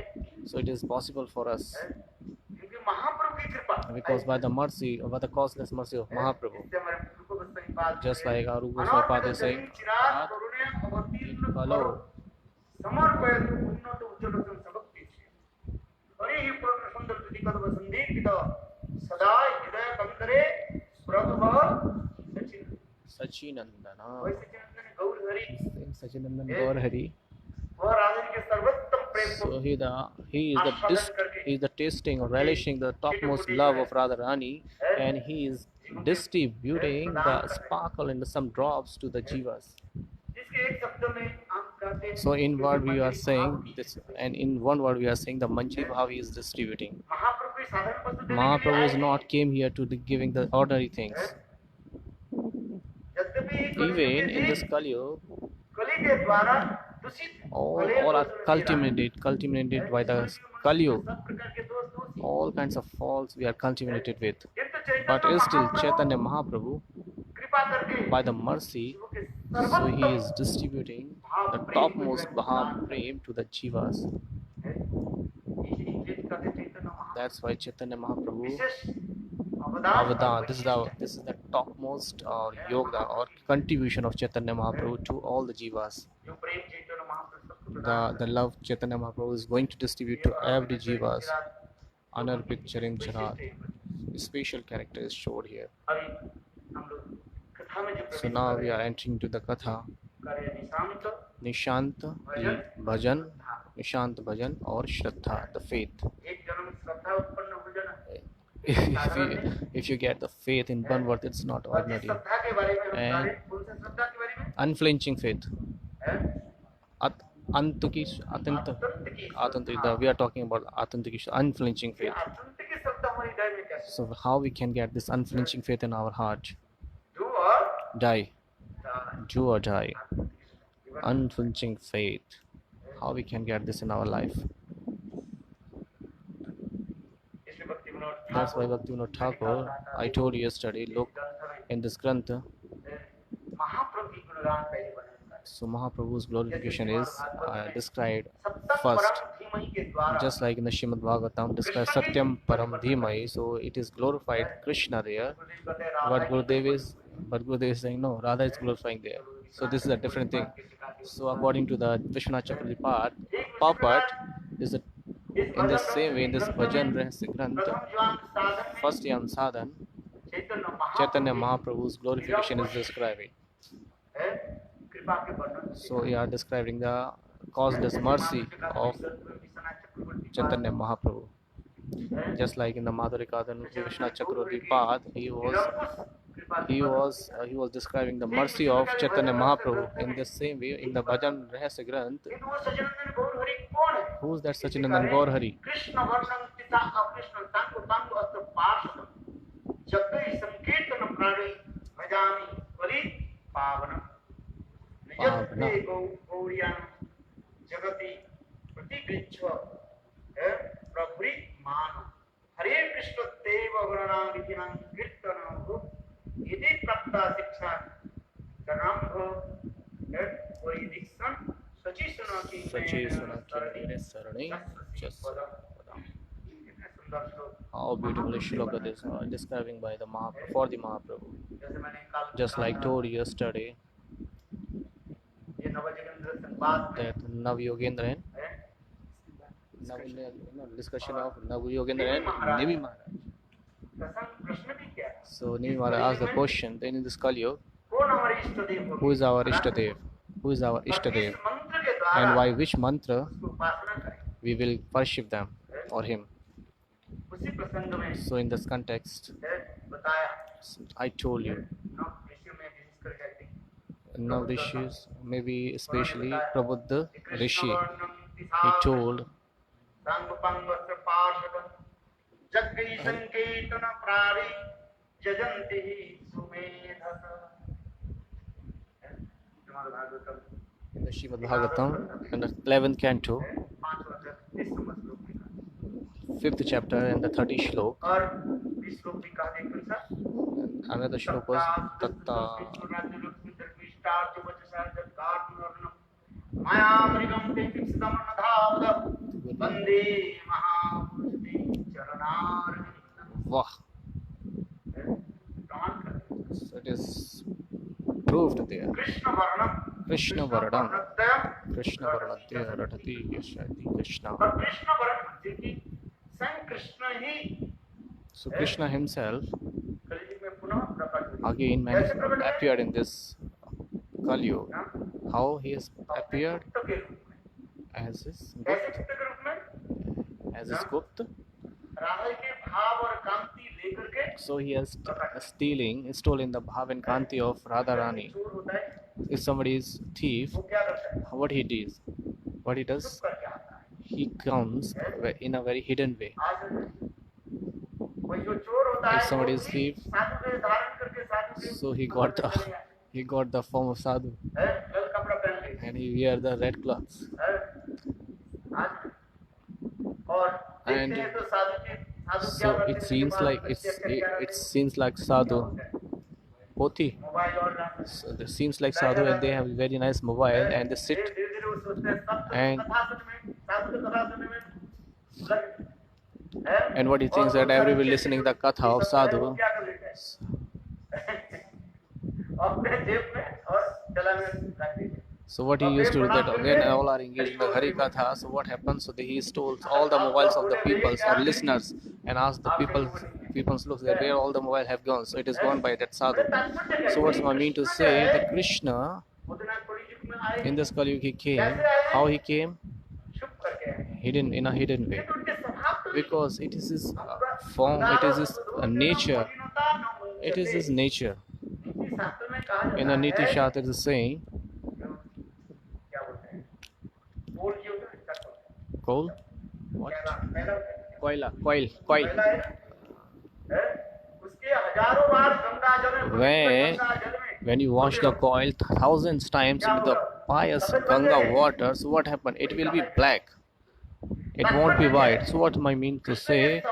So it is possible for us क्योंकि महाप्रभु की कृपा because by the mercy, by the causeless mercy of Mahaprabhu, इससे हमारे रूप गोस्वामी पाद just like our Rupa Goswami Pad is saying, चिराग करुणे अवतीर्ण Kalo, समर्पयत उन्नत उज्ज्वल संभक्ति हरि ही पूर्ण सुंदर तुति कद संदीपित सदा हृदय कंकरे प्रभु सचिन Sachinandana, वैसे चिंतन गौर हरि Sachinandan Gaur Hari. वह राजन के सर्वोत्तम प्रेम को So he is the tasting or relishing the topmost love of Radharani, and he is distributing the sparkle in some drops to the jivas. जिसके एक शब्द में हम कहते हैं So in word we are saying this, and in one word we are saying the manchi bhav he is distributing. महाप्रभु की साधारण वस्तु देने के लिए Mahaprabhu is आए not came here to giving the ordinary things. यद्यपि Even in this Kali Yuga, कली के द्वारा दूषित all are cultivated by the Kali Yuga. सब प्रकार के दोष दोषी All kinds of faults we are cultivated with. किंतु But Chaitanya still Mahaprabhu Chaitanya Mahaprabhu, कृपा करके by the mercy, के so he सर्वोत्तम is distributing the topmost Bhav Prem to the Jivas. इसलिए कहते हैं Chaitanya Mahaprabhu That's why Chaitanya Mahaprabhu विशेष अवदान Avadan, this is the topmost yoga or contribution of Chaitanya Mahaprabhu to all the Jivas. जो प्रेम चैतन्य महाप्रभु सबको प्रदान The love Chaitanya Mahaprabhu is going to distribute to every Jivas. Anarpit Charim Charat. Special character is showed here. अभी हम लोग कथा में जो So प्रवेश now कर we रहे are entering to the Katha. कार्य Nishant Nishant Bhajan, Nishant Bhajan or Shraddha, the faith. एक जन्म श्रद्धा उत्पन्न हो जाना If you get the faith in one word, it's not और जिस ordinary. श्रद्धा के बारे में हम And- कह रहे हैं कौन सी श्रद्धा के बारे में Unflinching faith. है We are talking about Atantikish, unflinching faith. आतंक की श्रद्धा हमारी हृदय में कैसे So how we can get this unflinching faith in our heart? जो और Die, दान do or die. जीवन Unflinching faith. How we can get this in our life? इसलिए भक्ति Vinod That's why Bhaktivinoda Thakur, I told you yesterday, look in this Grantha, महाप्रभु की गुण पुराण पहले वर्णन कर So Mahaprabhu's glorification is described सप्तम first, परम धीमहि के द्वारा just like in the Srimad Bhagavatam describes Satyam Param Dhimai. So it is glorified Krishna there. गुरुदेव कहते हैं Radha But he Gurudev is saying no, Radha is glorifying there. So this is a different thing. So according to the Vishwanath Chakravarti Papat is that in the same way in this Bhajan Rahasya Granth, प्रथम ज्ञान साधन में first Yam Sadhan, Chaitanya Chaitanya Mahaprabhu's glorification is describing. है कृपा के वर्णन So we are describing the causeless mercy of Chaitanya Mahaprabhu. Just like in the Madhurikadan Vishwanath Chakravarti Path, he was describing the mercy of Chaitanya Mahaprabhu. In the same way, in the Bhajan Rahasya Granth, किंतु वो सच्चिदानंद गौर हरि कौन है who is that Sachinandan Gaur Hari? Krishna वर्णन पिता अकृष्ण तंग तंग अस्त पार्षद जगै संकीर्तन प्राणी भजामि बलि पावन निजते गौरियां जगति प्रतिगृच्छ है प्रभुरि मान हरे कृष्ण देव वर्णनां विधिनां कीर्तनं यदि प्राप्ता शिक्षा कर्म है कोई दीक्षण सची सुना की Sachi Sunakirine Sarani Just कितने सुंदर श्लोक how beautiful shloka this describing by the Mahaprabhu for the Mahaprabhu. जैसे मैंने कल Just like told yesterday ये नवजोगेंद्र संवाद में that Nav Yogendra है discussion of Nav Yogendra and Nimi Maharaj. प्रसंग प्रश्न भी क्या है So Nimi Maharaj asked the question, then in this Kali Yuga, कौन हमारे इष्ट देव who is our Ishtadev? Who is our Ishtadev? मंत्र के द्वारा And by which mantra उसको उपासना करें we will worship them or him? उसी प्रसंग में So in this context, है बताया I told you, नौ ऋषियों में विशेष कर कहते हैं now Rishis, maybe especially Prabhupada Rishi, he told संग पंग वस्त्र पार्षद जगै संकीर्तन प्राणी जजन्ति ही सुमेधस Shrimad Bhagavatam in the Srimad Bhagavatam, in the 11th canto, 5th chapter and the 30th shlok, और इस श्लोक भी कहा देखो sir another shlok was Tatta मायामृगं ते पिक्षितं नधावद वन्दे महापुरुषे चरणारविन्दं Vah. प्रमाण करते So it is proved there. Krishna वर्णम Krishna Varadam, वर्णद्वयम् Krishna Varadadya Radhati Yashadi Krishna. और कृष्ण वर्ण क्योंकि स्वयं कृष्ण ही So Krishna himself कलयुग में पुनः प्रकट हुए again appeared in this Kali Yuga. How he has appeared पुत्र के रूप में as his कैसे Gupta, पुत्र के रूप में as his Gupta. राधा के भाव और कांति लेकर के So he is stolen the bhav and kanti of Radharani. चोर होता है If somebody is thief, वो क्या करता है what he does? What he does? छुप करके आता है He comes in a very hidden way. आज कोई जो चोर होता है If somebody वो is भी thief, साधु के धारण करके साधु के so he got the form of sadhu है लाल कपड़ा पहन ले and he wear the red clothes. है आज और And देखते हैं तो साधु के साधु क्या So करते it हैं seems उसके like बाद it क्या seems like sadhu poti. Mobile और डाल So it seems like sadhu and they have a very nice mobile and they sit धीरे-धीरे वो सोचते हैं सब and कथा सुनने में साधु की कथा सुनने में लग है and what he thinks that everybody listening the katha of sadhu. क्या कर लेते हैं अपने जेब में और गला में रख देते हैं So what he used to do that when all are engaged in the Hari Katha, so what happens? So he stole all the mobiles of the people or listeners and asked the people's looks that where all the mobile have gone. So it is gone by that sadhu. So what's my mean to say? That Krishna उतना थोड़ी युग में आए in this Kali Yuga he came. How he came? छुप करके आए Hidden in a hidden way. तो उनके स्वभाव तो Because it is his form, it is his nature. It is his nature. नीति शास्त्र में कहा जाता In the Niti है Shastra it is saying, क्या बोलते हैं बोल जो इसका coal, what? पहला Coil. पहला है उसके हजारों बार गंगा जल में गंगा जल में When you wash the coil thousands times with the pious Ganga water, so what happened? It will be black. It won't be white. So what I mean to say?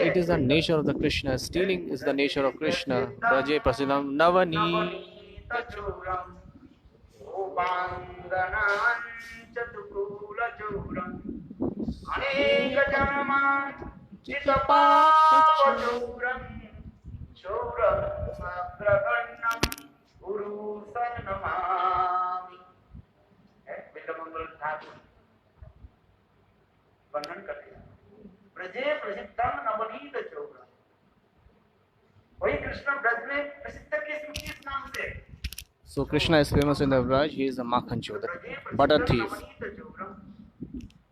It is the nature of the Krishna. Stealing is the nature of Krishna. Braje prasidam navani. गोपाङ्गनाञ्चतुकूलचूरम् अनेकजन्मार्जितपापचूरम् चूरमग्रगण्यं गुरु सन्नमामि। बिल्वमंगल ठाकुर वर्णन करते हैं ब्रजे प्रसिद्धम नवनीत चौरम। वही कृष्ण ब्रज में प्रसिद्ध किस नाम से? So Krishna is famous in the Braj. He is a Makhan Chor, the butter thief.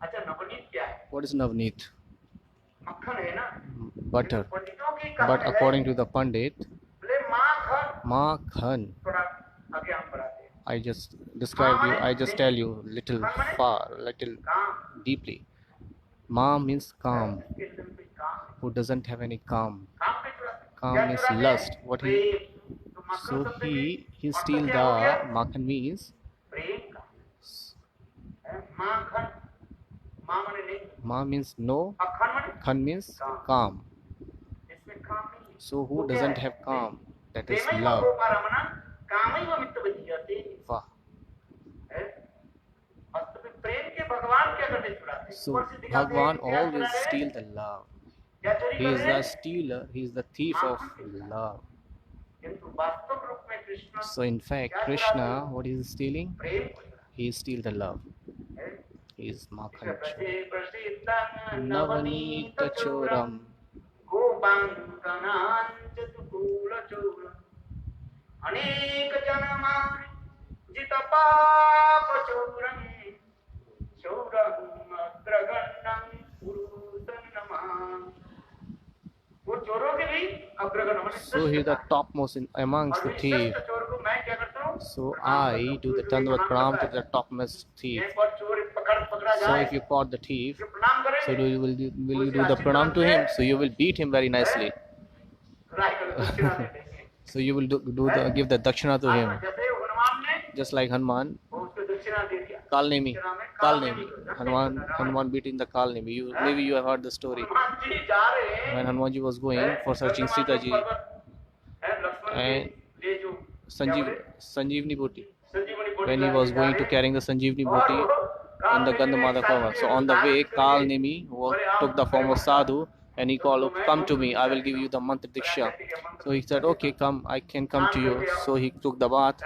अच्छा नवनीत क्या है? What is Navneet? मक्खन है ना? Butter. पंडितों की But कहानी है according to the Pandit, बोले माखन Makhan. थोड़ा आगे हम बढ़ाते हैं। I just describe you. I just tell you little far, little काम deeply. Ma means calm. इसके अंदर कोई काम है। Who doesn't have any calm? काम पे चुराते हैं। Calm क्या means चुराते हैं? lust. What he प्रेम। तो मक्खन so शब्द he की steal अर्थ क्या हो गया? the Makhan means प्रेम का है। माखन माँ माने नहीं Ma means no. अखन माने Khan means calm. इसमें काम नहीं है। So who वो क्या doesn't है? have calm? That is प्रेमैव love. गोपारमणा कामैव मित्रवज्जते। Wow. है? वास्तविक प्रेम के भगवान क्या करते चुराते हैं? So ऊपर से दिखाते हैं Bhagwan क्या always चुरा रहे हैं? steal the love. क्या चोरी He कर is रहे the हैं? stealer. He is the thief of love. किंतु वास्तव रूप में कृष्ण So in fact, क्या चुराते Krishna, हैं? what is he stealing? प्रेम को चुराते He steal the love. हैं। He is Makhan Chor. ब्रजे प्रसिद्धं Navneet नवनीतचूरं Choram. गोपाङ्गनाञ्चतुकूलचूरम् अनेकजन्मार्जितपापचूरम् चूरमग्रगण्यं गुरु सन्नमामि। वो चोरों के भी अग्रगण्य माने So he is the topmost amongst the और इस thieves. चोर को मैं क्या करता हूँ? So I do the Dandavat Pranam to the topmost thief. एक बार चोर पकड़ा So जाए if you caught the thief, जो प्रणाम so करेंगे will you do the pranam to him? So you will beat him very nicely. राय कर दक्षिणा दे देंगे। So you will give the dakshina to him, जैसे हनुमान ने just like Hanuman. वो उसको दक्षिणा दे दिया। Kalnemi, Kalanemi. Hanuman beating the Kalnemi. Maybe you have heard the story. Hanuman ji जा रहे हैं When Hanumanji was going for searching Sita ji पर्वत है लक्ष्मण and जी ले जो Sanjeevani Bhuti, संजीवनी बोट when he was going to carrying the Sanjeevani Bhuti in the Gandhamada form. So on the way, Kalnemi took the form of Sadhu and he called, "Come to me, I will give you the mantra diksha." So he said, "Okay, come, I can come to you." So he took the bath,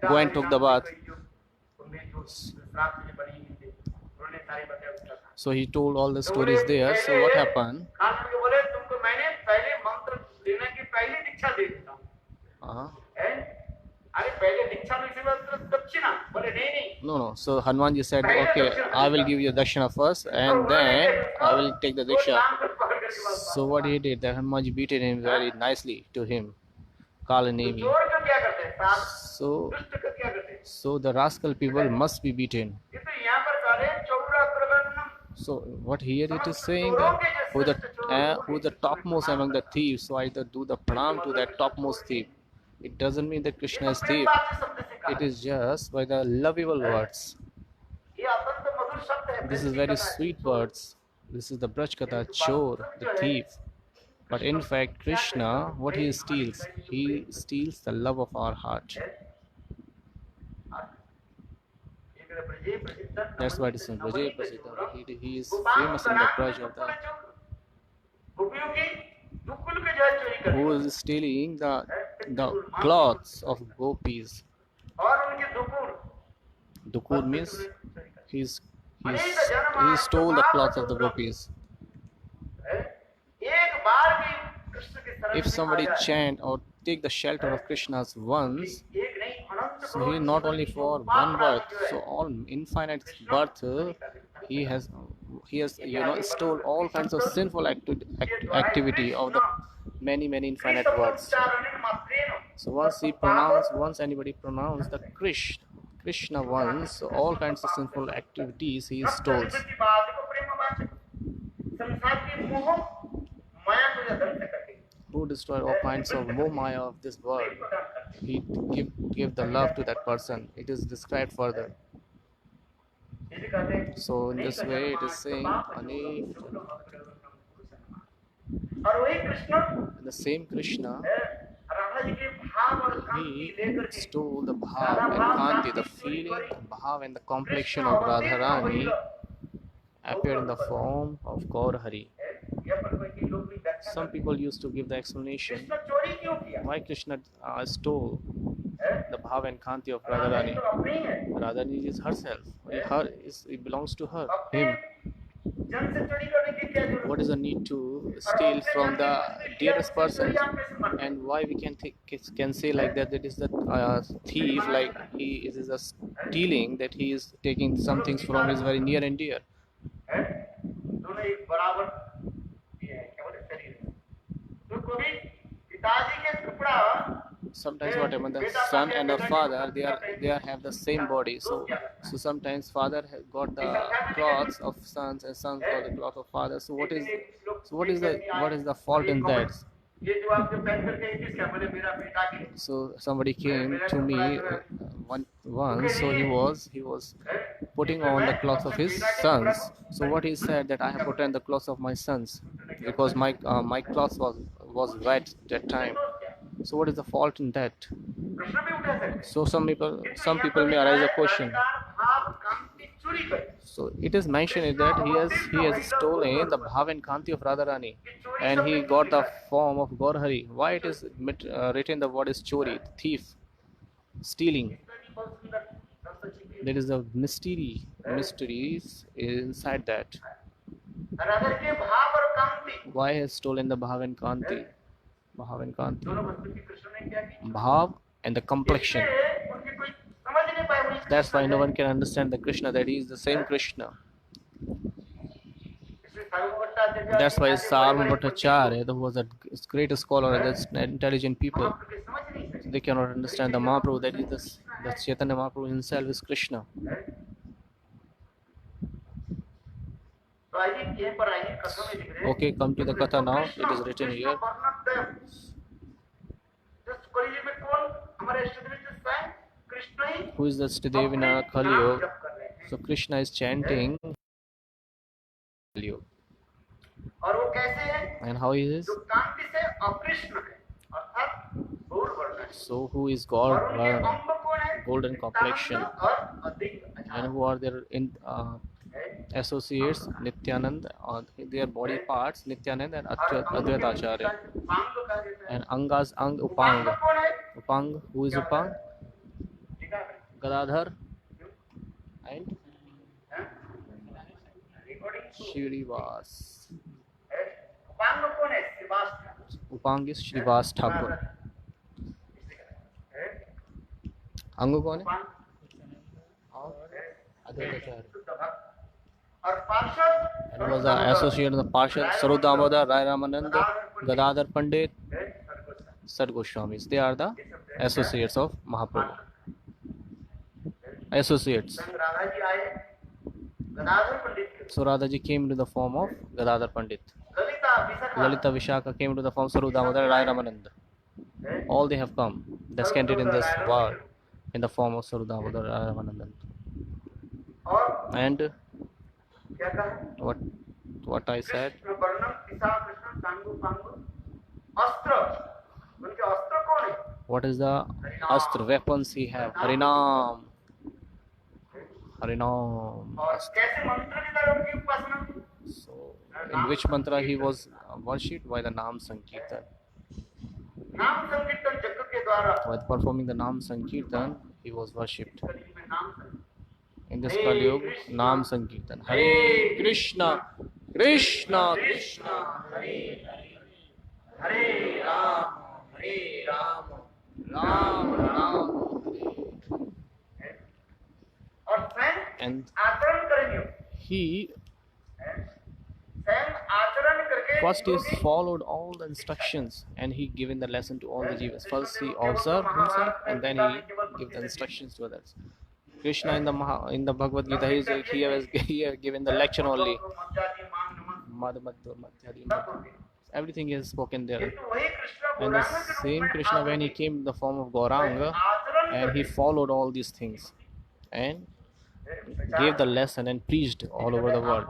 go and took the bath. So he told all the stories there. So what happened? बोले तुमको मैंने पहले मंत्र लेने की पहली दीक्षा दे देता हूँ। हैं? अरे पहले दीक्षा में से दक्षिणा बोले नहीं No. So Hanumanji said, "Okay, I will give you dakshina first and then I will take the diksha." So what he did, that Hanumanji beated him very nicely to him, Kalanemi. चोर का क्या करते हैं? साथ So दुष्ट का क्या करते हैं? so the rascal people must be beaten. ये तो यहाँ पर कह रहे हैं Chaura प्रगन्नम। So what here it is saying that who the topmost among the thieves, so either do the pranam to that topmost thief. It doesn't mean that Krishna is thief. प्रेमवाची शब्द से कहा It is just by the lovable words. ये अत्यंत मधुर शब्द है। This is very sweet words. This is the Braj Katha, Chor, the thief. But in fact, Krishna, what he steals the love of our heart. That's why it is in Braje Prasiddha. He is famous in the Braj of the गोपियों की दुकुल के जो है चोरी कर who is stealing the cloths of gopis. और उनके दुकुल Dukur means he stole the cloths of the gopis. एक बार भी कृष्ण के शरण If में somebody आ जाए, chant or take the shelter of Krishna's once, एक नहीं अनंत so he not only for one birth, so all infinite birth he has stole all kinds of sinful activity of the many infinite words. So once anybody pronounce the Krishna once, so all kinds of sinful activities he stole. Who destroy all kinds of moh maya of this world, he give the love to that person. It is described further. So in this way it is saying Anek, और वही Krishna the same Krishna, Radha ji के भाव और कांति लेकर के stole the bhav and kanti, the feeling, bhav and the complexion of Radharani appeared in the form of Gaur Hari. यह पर कोई लोग भी व्याख्या Some people used to give the explanation Krishna चोरी क्यों किया why Krishna stole the bhav and kanti of Radha Radharani. तो अपनी ही है Radharani is herself. It belongs to her, अपने him. जन से चोरी करने की क्या जरूरत What is the need to steal from the dearest person? And why we can say like that it is the thief, like he is a stealing, that he is taking some things from his very near and dear. है दोनों एक बराबर ये है क्या बोले शरीर में तो कभी पिताजी के टुकड़ा Sometimes what happens, the son and the father, they have the same body. So sometimes father got the clothes of sons and sons got the clothes of father. So what is the fault in that? ये जो आप जो पहन करके किसका बोले मेरा बेटा की So somebody came to me once. So he was putting on the clothes of his sons. So what he said, that I have put on the clothes of my sons because my clothes was wet that time. So what is the fault in that? प्रश्न भी उठा सकते So some people may arise a question. भाव कांति चोरी कर So it is mentioned that he has stolen the bhav and kanti of Radharani, and he got the form of Gaur Hari. Why it is written the word is chori, thief, stealing? बहुत सुंदर संस्कृत की There is a mysteries inside that. Radha के भाव और कांति Why he has stolen the bhav and kanti? Bhav and kanti. दोनों वस्तु की कृष्ण ने क्या की Bhav and the complexion. इसलिए उनकी कोई समझ नहीं पाए वो That's why no one can understand the Krishna, that he is the same Krishna. इसलिए सार्वभौमत्वाचार्य That's why Sarva Bhattacharya, who was a great scholar and that's intelligent people, आपके समझ नहीं सकते they cannot understand the Mahaprabhu, that is the Chaitanya Mahaprabhu himself is Krishna. तो आइए यहीं पर आइए कथा में लिख रहे हैं Okay, come to the Katha now. It is written here. जिस कलयुग में कौन हमारे इष्टदेव जो स्वयं कृष्ण ही Who is the Stidev in our Kali नाम Yuga? जप कर रहे हैं So Krishna is chanting Kali Yuga. और वो कैसे है And how he is? जो कांति से अकृष्ण है अर्थात गौर वर्ण है So who is और God, उनके अंग कौन है golden complexion, और अधिक and who are their associates Nityanand, their body parts Nityanand and Advaita Acharya, and Angas Ang Upang. कौन है Upang, who is Upang? टीका में Gadadhar and रिकॉर्डिंग Shrivas. उपांग कौन है Shrivas Upang is Shrivas Thakur. Angu कौन है? Advaita Acharya. और पार्षद And was the associate of the Parshad Saru Damodar, Rai Ramanand, Gadadhar Pandit, Sad Goswamis. They are the associates of Mahaprabhu. Associates. संग राधा जी आए गदाधर पंडित के So Radhaji came into the form of Gadadhar Pandit. Lalita Vishakha Lalita Vishaka came into the form of Saru Damodar, Rai Ramananda. All they have come, descended in this world in the form of Saru Damodar, Rai Ramananda. और And क्या कहा what I said, Krishna वर्णम पिता कृष्ण सांगु पांगु अस्त्र उनके अस्त्र कौन है what is the astra, weapons he have? Harinam. Harinam. और कैसे मंत्र के द्वारा उनकी उपासना So, in which mantra he was worshipped? By the Nam Sankirtan. नाम संकीर्तन जग के द्वारा While performing the Nam Sankirtan, he was worshipped. कलयुग में नाम संकीर्तन In this Kali Yuga, Nam Sankirtan. Hare Krishna, Krishna Krishna, Hare Hare Ram Ram Ram. और स्वयं And आचरण करेंगे he स्वयं आचरण करके first is followed all the instructions, and he given the lesson to all the jivas. First he observed himself, and then he give the instructions to others. Krishna in the Bhagavad Gita, he has given the lecture only. Everything is spoken there. And the same Krishna, when he came in the form of Gauranga, and he followed all these things and gave the lesson and preached all over the world.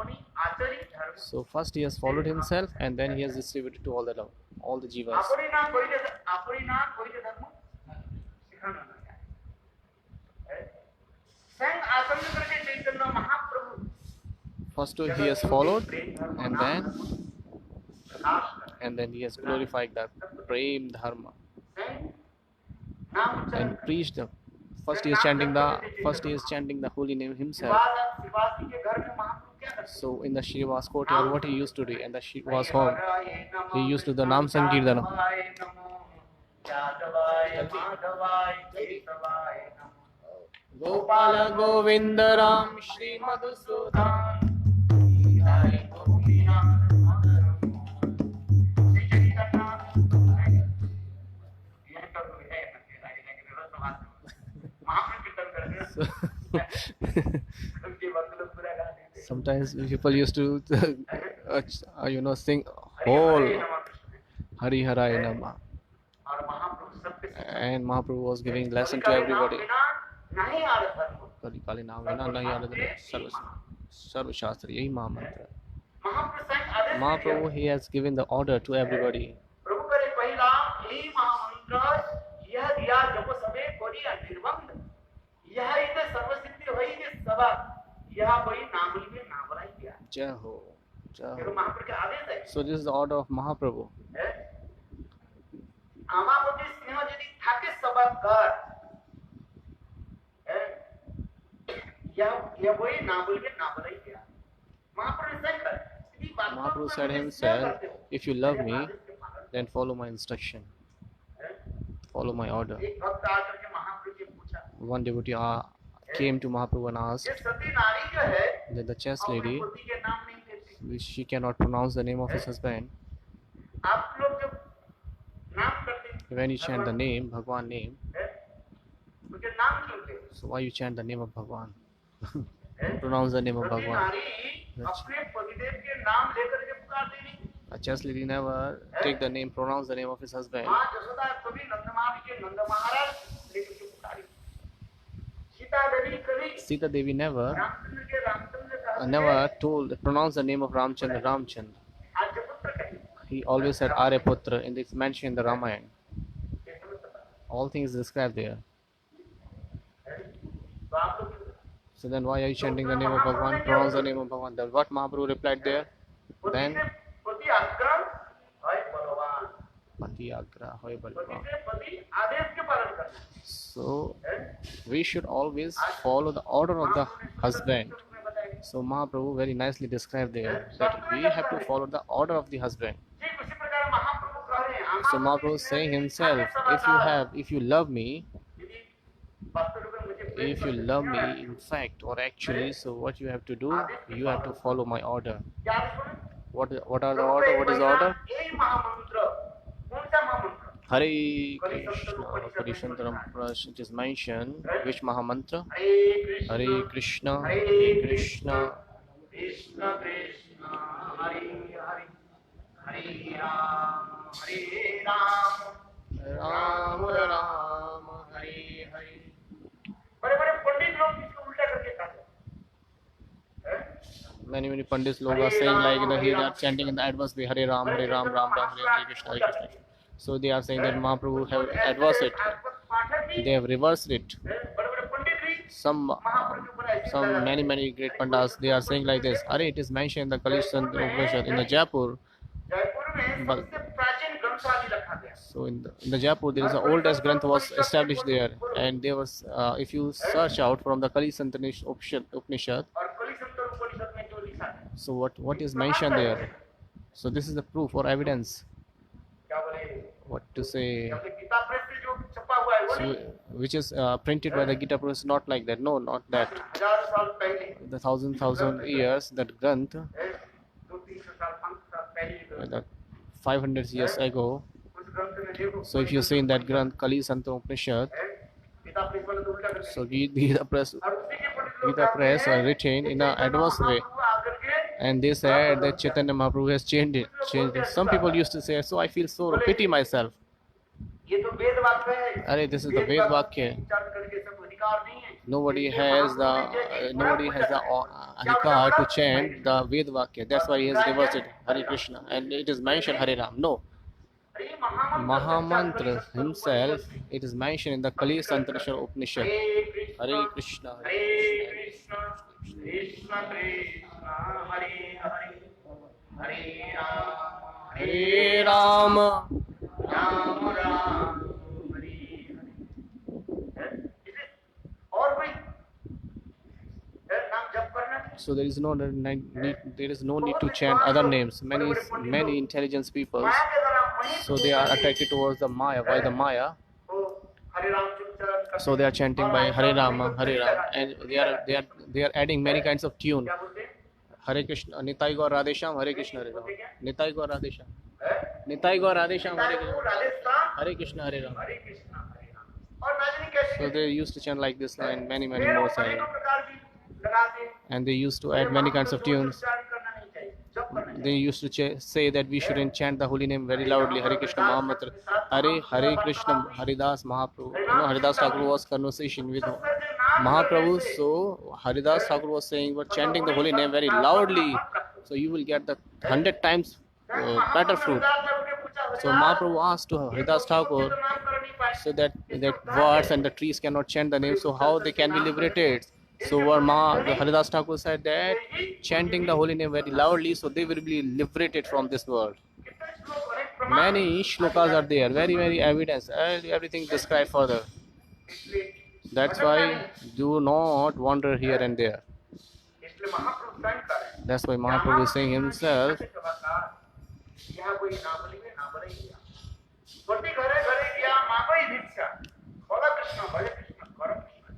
So first he has followed himself, and then he has distributed to all the jivas. First he has followed, and then he has glorified the Prem Dharma and preached the. First he is chanting the holy name himself. So in the Shrivas courtyard, what he used to do, in the Shrivas home, he used to do the Nam Sankirtana. Gopala Govinda Ram Shri Madhusudan. Sometimes people used to sing whole Hari Harai Nama, and Mahaprabhu was giving lesson to everybody. Kali Kali Navena Nahi Aradhana Sarva Shastra Yahi Mahamantra. Mahaprabhu, he has given the order to everybody. Jai Ho, Jai Ho. So this is the order of Mahaprabhu. Mahaprabhu said himself, if you love me, then follow my instruction, follow my order. One devotee came to Mahaprabhu and asked that the chaste lady, which she cannot pronounce the name of his husband, when you chant the name, Bhagwan name, so why you chant the name of Bhagwan? Pronounce the name of Bhagwan. A chaste lady never take the name, pronounce the name of his husband. Sita Devi never pronounced the name of Ramchandra, Ramchandra. He always said Aryaputra, and it's mentioned in the Ramayana. All things described there. So then why are you chanting the name of Bhagwan? Pronounce the name of Bhagwan. Then what Mahaprabhu replied there? Then Pati Agra Hoy Balwan. So we should always follow the order of the husband. So Mahaprabhu very nicely described there that we have to follow the order of the husband. So Mahaprabhu is saying himself, if you love me, in fact or actually, so what you have to do, you have to follow my order. What are the order? What is the order? Hare Krishna, it is mentioned. Which Mahamantra? Hare Krishna, Krishna Krishna, Hare Hare, Hare Ram, Ram Ram, Hare Hare. Many Pandits log are saying like they are chanting in the adverse way, Hare Ram, Ram Ram, Hare Krishna, Hare Krishna. So they are saying that Mahaprabhu have adversed it. They have reversed it. Some many great Pandas, they are saying like this. Are it is mentioned in the Kalishtan Upanishad in the Jaipur. But, so in the Jaipur there is the oldest Granth was established there, and there was if you search out from the Kalishtan Upanishad, so what is mentioned there? So this is the proof or evidence. What to say? So, which is printed by the Gita Press, not like that. No, not that. The thousand years that Granth, that 500 years ago. So if you say in that Granth Kalishtan Upanishad, so Gita Press are written in an adverse way, and they said that Chaitanya Mahaprabhu has changed it. Some people used to say, so I feel so pity myself. This is the Ved Vakya. Nobody has the adhikar to chant the Ved Vakya. That's why he has reversed it, Hare Krishna, and it is mentioned Hare Ram. No. Mahamantra himself, it is mentioned in the Kalishtan Upanishad. Hare Krishna, Hare Krishna, Krishna Krishna, Hare Hare Hare Ram Hare Rama. Ram Ram Hare Hare. इसे और कोई नाम जप करना नहीं। So there is no need to chant other names. Many intelligent people, माया के द्वारा मोहित so they are attracted towards the Maya. By the Maya, हो हरे राम चुपचाप करते so they are chanting और by आज Hare तो Rama, नहीं Hare तो Ram, लगाते and हैं। they are adding many kinds of tune. क्या बोलते हैं? Hare Krishna, Nitai Gaur Radhe Shyam, Hare Krishna, Hare Ram. बोलते क्या? Nitai Gaur Radhe Shyam, हैं? Nitai Gaur Radhe Shyam, Hare Nitai गौर Krishna, Radheshyam Hare Krishna, Hare Ram. हरे कृष्णा हरे राम। और ना जाने कैसे So they used to chant like this and many फिर वो more. अनेकों प्रकार की लगाते हैं। And they used to add many kinds of tunes. उच्चारण करना नहीं चाहिए, जप करना चाहिए। They used to say that we shouldn't chant the holy name very loudly. Hare Krishna Muhammad, Hare Krishna Haridas Mahaprabhu. Haridas Thakur was conversation with Mahaprabhu. So Haridas Thakur was saying, "We're chanting the holy name very loudly, so you will get the 100 times better fruit." So Mahaprabhu asked to Haridas Thakur, so that words and the trees cannot chant the name. So how they can be liberated? So Haridas Thakur said that chanting the holy name very loudly, so they will be liberated from this world. Many shlokas are there, very evidence, everything described further. That's why do not wander here and there. इसलिए महाप्रभु स्वयं कर रहे हैं। That's why Mahaprabhu is saying himself. यहाँ कोई ना बोलेंगे ना बोलेंगे। प्रति घरे घरे गया मांगो ही भिक्षा। बोला कृष्ण भले कृष्ण करो कृष्ण।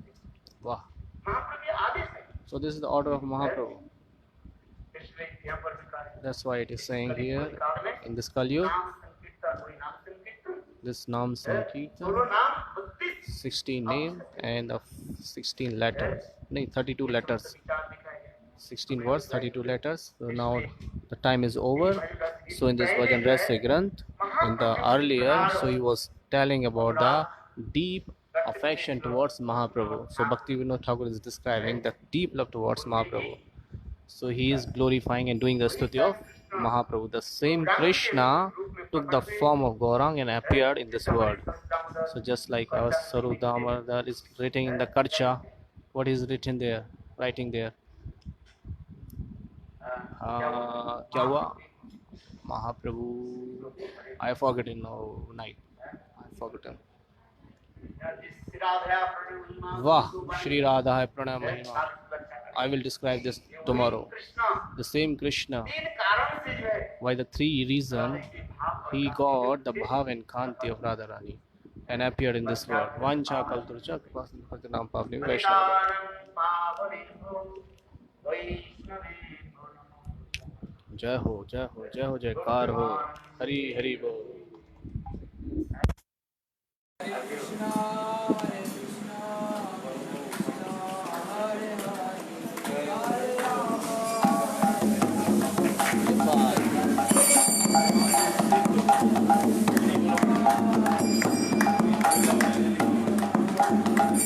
Wow. महाप्रभु के आदेश है। So this is the order of Mahaprabhu. इसलिए यहाँ पर भी कहा है। That's why it is saying here in this Kali Yuga, नाम संकीर्तन कोई नाम संकीर्तन। this Nam Sankirtan, दोनों नाम 32 16 name and of 16 letters. No, 32 letters. विचार दिखाए गए। 16 words, 32 letters. So now the time is over. So in this Bhajan Rasya Granth, in the earlier, so he was telling about the deep affection towards Mahaprabhu. So Bhakti Vinod Thakur is describing the deep love towards Mahaprabhu. So he is glorifying and doing the stuti of Mahaprabhu. The same Krishna took the form of Gaurang and appeared in this world. So just like our Sarup Damodar is written in the Karcha, what is written there, writing there? क्या हुआ? Mahaprabhu, I forgotten now night. I forgotten. Vah, Shri Radha hai Pranay Mahima. I will describe this tomorrow. The same Krishna, by the three reasons, he got the bhav and kanti of Radharani and appeared in this world. Vancha kalturcha kripasinam pavni Vaishnava. जय हो जय हो जय हो जयकार हो हरि हरि बोल। Hare Krishna, Hare